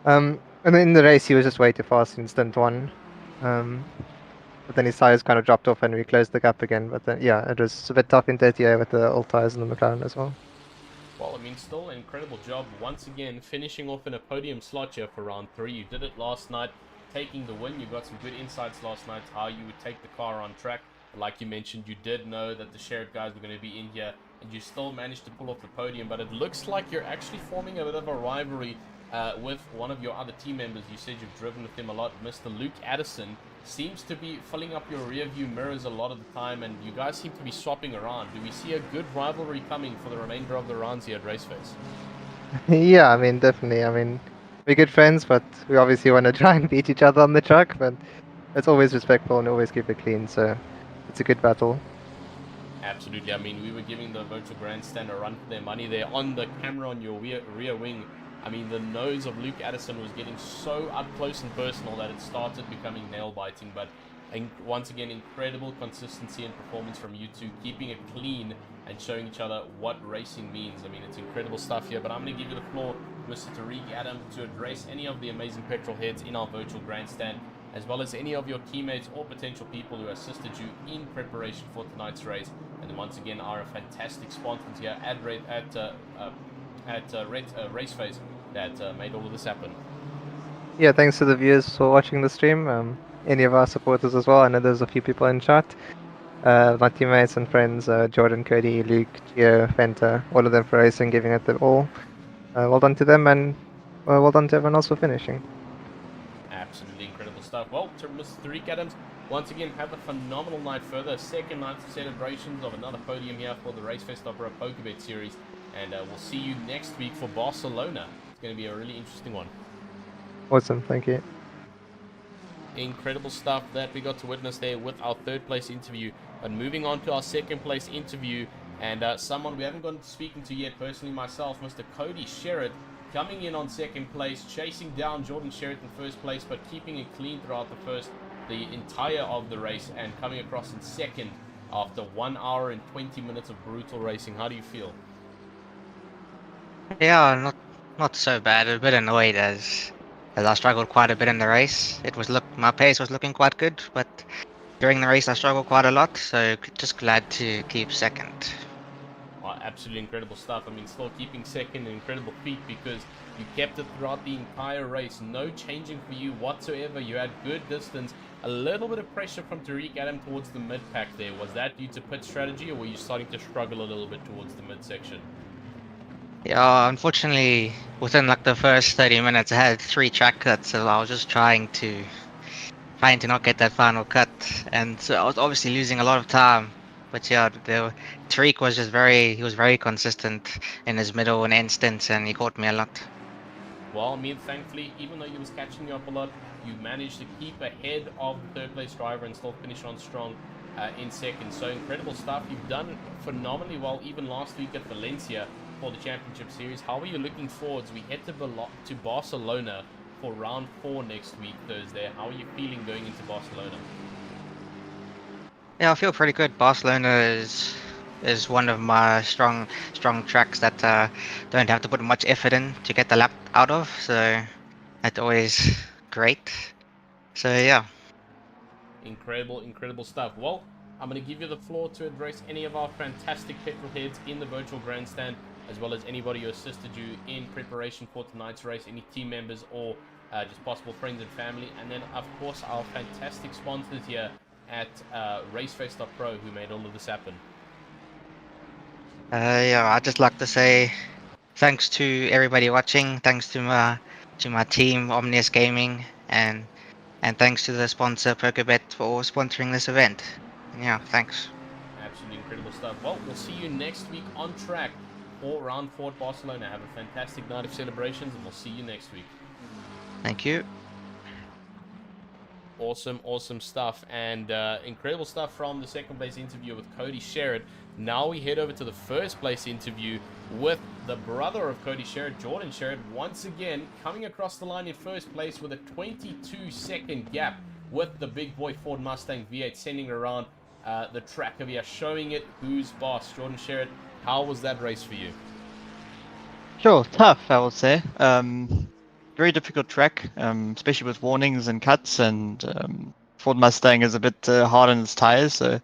And then in the race, he was just way too fast in stint 1. But then his tires kind of dropped off and we closed the gap again. But then, yeah, it was a bit tough in 30A with the old tires in the McLaren as well. Well, I mean, still an incredible job once again, finishing off in a podium slot here for round 3. You did it last night, taking the win. You got some good insights last night how you would take the car on track. Like you mentioned, you did know that the Sherritt guys were going to be in here, and you still managed to pull off the podium. But it looks like you're actually forming a bit of a rivalry with one of your other team members. You said you've driven with him a lot. Mr. Luke Addison seems to be filling up your rear view mirrors a lot of the time, and you guys seem to be swapping around. Do we see a good rivalry coming for the remainder of the rounds here at RaceFace? Yeah, I mean, definitely. I mean, we're good friends, but we obviously want to try and beat each other on the track, but it's always respectful and always keep it clean, so it's a good battle. Absolutely. I mean, we were giving the virtual grandstand a run for their money there on the camera on your rear wing. I mean, the nose of Luke Addison was getting so up close and personal that it started becoming nail-biting. But once again, incredible consistency and performance from you two, keeping it clean and showing each other what racing means. I mean, it's incredible stuff here. But I'm going to give you the floor, Mr. Tariq Adam, to address any of the amazing petrol heads in our virtual grandstand, as well as any of your teammates or potential people who assisted you in preparation for tonight's race. And once again, our fantastic sponsors here at RaceFace that made all of this happen. Yeah, thanks to the viewers for watching the stream. Any of our supporters as well. I know there's a few people in chat. My teammates and friends, Jordan, Cody, Luke, Gio, Fenta, all of them for racing, giving it their all. Well done to them, and well done to everyone else for finishing. Absolutely incredible stuff. Well, to Mr. Tariq Adams, once again, have a phenomenal night further. Second night of celebrations of another podium here for the RaceFace.Pro PokerBet series. And we'll see you next week for Barcelona. It's going to be a really interesting one. Awesome, thank you. Incredible stuff that we got to witness there with our 3rd place interview. But moving on to our 2nd place interview, and someone we haven't gotten to speaking to yet, personally myself, Mr. Cody Sherritt, coming in on 2nd place, chasing down Jordan Sherritt in 1st place, but keeping it clean throughout the entire of the race, and coming across in 2nd after 1 hour and 20 minutes of brutal racing. How do you feel? Yeah, not so bad. A bit annoyed as I struggled quite a bit in the race. My pace was looking quite good, but during the race I struggled quite a lot. So just glad to keep 2nd. Oh, absolutely incredible stuff. I mean, still keeping 2nd, an incredible feat, because you kept it throughout the entire race. No changing for you whatsoever. You had good distance. A little bit of pressure from Tariq Adam towards the mid-pack there. Was that due to pit strategy, or were you starting to struggle a little bit towards the midsection? Yeah, unfortunately, within like the first 30 minutes, I had 3 track cuts, so I was just trying to not get that final cut, and so I was obviously losing a lot of time. But yeah, Tariq was just he was very consistent in his middle and end stints, and he caught me a lot. Well, I mean, thankfully, even though he was catching you up a lot, you managed to keep ahead of the third place driver and still finish on strong in second. So incredible stuff. You've done phenomenally well even last week at Valencia for the championship series. How are you looking forwards? We head to Barcelona for round 4 next week, Thursday. How are you feeling going into Barcelona? Yeah, I feel pretty good. Barcelona is one of my strong tracks that don't have to put much effort in to get the lap out of, so that's always great. So yeah. Incredible, incredible stuff. Well, I'm going to give you the floor to address any of our fantastic petrol heads in the virtual grandstand, as well as anybody who assisted you in preparation for tonight's race, any team members or just possible friends and family. And then, of course, our fantastic sponsors here at RaceFace.Pro who made all of this happen. Yeah, I'd just like to say thanks to everybody watching, thanks to my team, Omnius Gaming, and thanks to the sponsor PokerBet for sponsoring this event. And yeah, thanks. Absolutely incredible stuff. Well, we'll see you next week on track for round 4 at Barcelona. Have a fantastic night of celebrations, and we'll see you next week. Thank you. Awesome stuff, and incredible stuff from the second place interview with Cody Sherrod. Now we head over to the first place interview with the brother of Cody Sherrod, Jordan Sherrod, once again coming across the line in first place with a 22-second gap with the big boy Ford Mustang V8 sending around the track over here, showing it who's boss. Jordan Sherrod, how was that race for you? Sure, tough, I would say. Very difficult track, especially with warnings and cuts, and Ford Mustang is a bit hard on its tires, so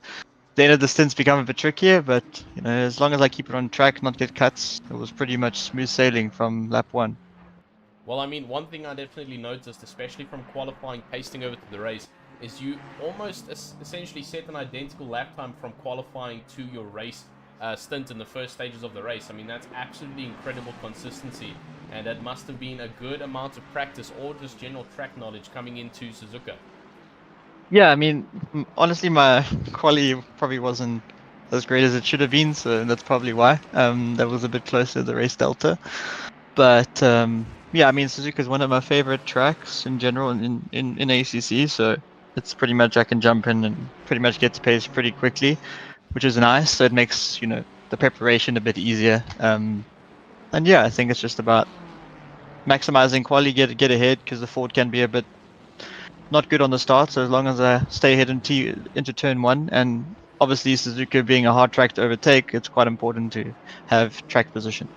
the end of the stints become a bit trickier, but as long as I keep it on track, not get cuts, it was pretty much smooth sailing from lap 1. Well, I mean, one thing I definitely noticed, especially from qualifying pasting over to the race, is you almost essentially set an identical lap time from qualifying to your race stint in the first stages of the race. I mean, that's absolutely incredible consistency, and that must have been a good amount of practice or just general track knowledge coming into Suzuka. Yeah, I mean, honestly, my quali probably wasn't as great as it should have been, so that's probably why. That was a bit closer to the race delta. But yeah, I mean, Suzuka is one of my favorite tracks in general in ACC, so it's pretty much I can jump in and pretty much get to pace pretty quickly, which is nice. So it makes the preparation a bit easier. And yeah, I think it's just about maximizing quality, get ahead, because the Ford can be a bit not good on the start. So as long as I stay ahead into turn 1, and obviously Suzuka being a hard track to overtake, it's quite important to have track position.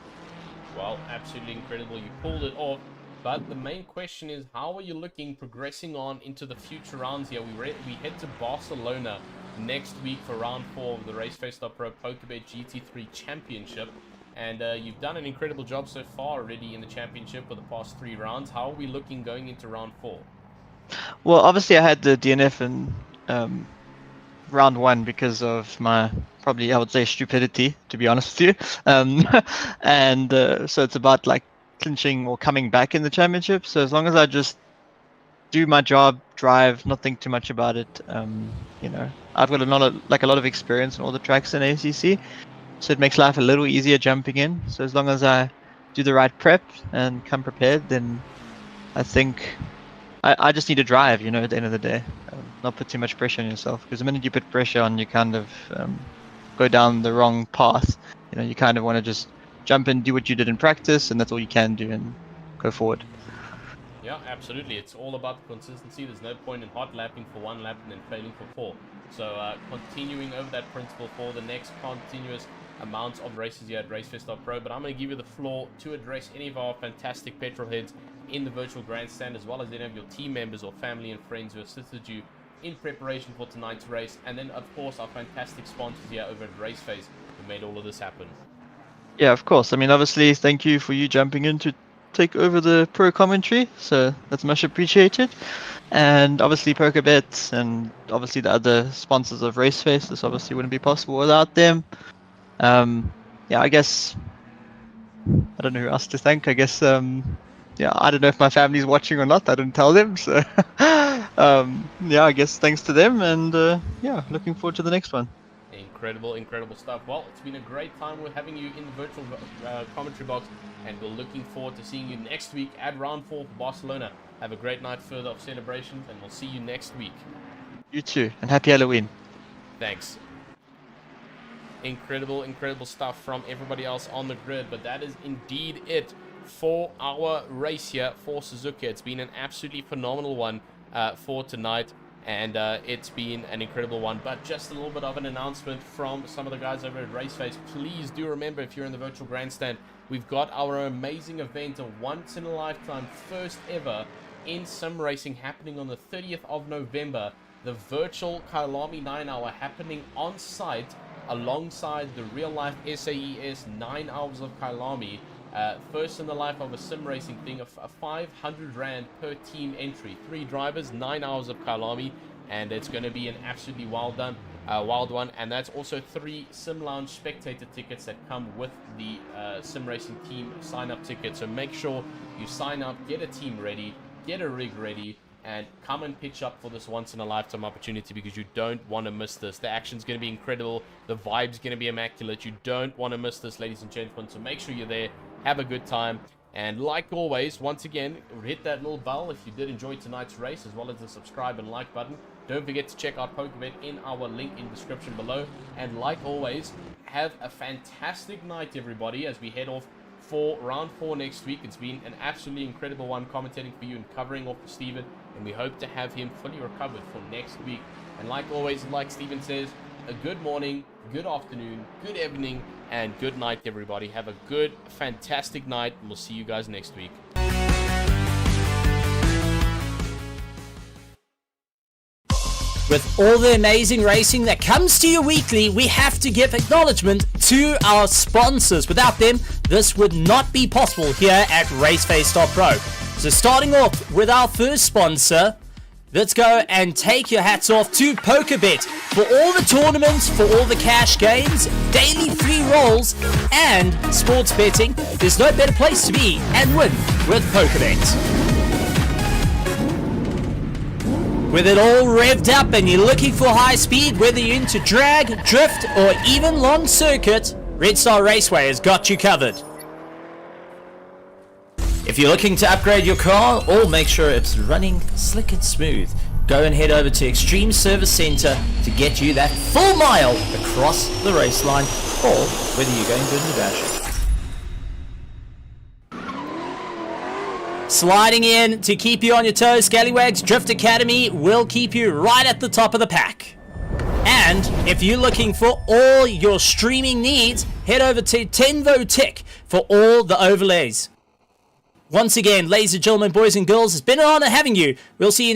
Well, absolutely incredible. You pulled it off. But the main question is, how are you looking progressing on into the future rounds here? We head to Barcelona next week for round 4 of the RaceFace.Pro PokerBet GT3 Championship. And you've done an incredible job so far already in the championship for the past 3 rounds. How are we looking going into round 4? Well, obviously I had the DNF in round 1 because of my, probably I would say, stupidity, to be honest with you. And so it's about like clinching or coming back in the championship. So as long as I just do my job, drive, not think too much about it, I've got a lot of experience in all the tracks in ACC, so it makes life a little easier jumping in. So as long as I do the right prep and come prepared, then I think I just need to drive, at the end of the day. Not put too much pressure on yourself, because the minute you put pressure on, you kind of go down the wrong path. You kind of want to just jump in, do what you did in practice, and that's all you can do, and go forward. Yeah, absolutely. It's all about the consistency. There's no point in hot lapping for 1 lap and then failing for 4. So continuing over that principle for the next continuous amounts of races here at RaceFace.Pro. But I'm going to give you the floor to address any of our fantastic petrol heads in the virtual grandstand, as well as any of your team members or family and friends who assisted you in preparation for tonight's race. And then, of course, our fantastic sponsors here over at RaceFace who made all of this happen. Yeah, of course. I mean, obviously, thank you for you jumping in to take over the pro commentary, so that's much appreciated. And obviously PokerBet and obviously the other sponsors of RaceFace, this obviously wouldn't be possible without them. Yeah, I guess I don't know who else to thank. I guess yeah, I don't know if my family's watching or not. I didn't tell them, so yeah, I guess thanks to them, and yeah, looking forward to the next one. Incredible stuff. Well, it's been a great time with having you in the virtual commentary box, and we're looking forward to seeing you next week at round 4 for Barcelona. Have a great night further of celebrations, and we'll see you next week. You too, and happy Halloween. Thanks. Incredible stuff from everybody else on the grid, but that is indeed it for our race here for Suzuka. It's been an absolutely phenomenal one for tonight, and it's been an incredible one. But just a little bit of an announcement from some of the guys over at RaceFace. Please do remember, if you're in the virtual grandstand, we've got our amazing event, a once-in-a-lifetime, first ever in sim racing, happening on the 30th of November. The virtual Kyalami 9-hour happening on site alongside the real-life SAES 9 hours of Kyalami. First in the life of a sim racing thing, a 500 Rand per team entry. 3 drivers, 9 hours of Kyalami, and it's going to be an absolutely wild one. And that's also 3 Sim Lounge spectator tickets that come with the sim racing team sign-up ticket. So make sure you sign up, get a team ready, get a rig ready, and come and pitch up for this once-in-a-lifetime opportunity, because you don't want to miss this. The action's going to be incredible. The vibe's going to be immaculate. You don't want to miss this, ladies and gentlemen. So make sure you're there. Have a good time. And like always, once again, hit that little bell if you did enjoy tonight's race, as well as the subscribe and like button. Don't forget to check out PokerBet in our link in the description below. And like always, have a fantastic night, everybody, as we head off for round 4 next week. It's been an absolutely incredible one commentating for you and covering off for Steven, and we hope to have him fully recovered for next week. And like always, like Steven says, a good morning, good afternoon, good evening, and good night, everybody. Have a good, fantastic night, and we'll see you guys next week. With all the amazing racing that comes to you weekly, we have to give acknowledgement to our sponsors. Without them, this would not be possible here at RaceFace.Pro. So starting off with our first sponsor, let's go and take your hats off to PokerBet. For all the tournaments, for all the cash games, daily free rolls, and sports betting, there's no better place to be and win with PokerBet. With it all revved up and you're looking for high speed, whether you're into drag, drift, or even long circuit, Red Star Raceway has got you covered. If you're looking to upgrade your car or make sure it's running slick and smooth, go and head over to Extreme Service Center to get you that full mile across the race line, or whether you're going good and dashing. Sliding in to keep you on your toes, Scallywags Drift Academy will keep you right at the top of the pack. And if you're looking for all your streaming needs, head over to Tenvo Tech for all the overlays. Once again, ladies and gentlemen, boys and girls, it's been an honor having you. We'll see you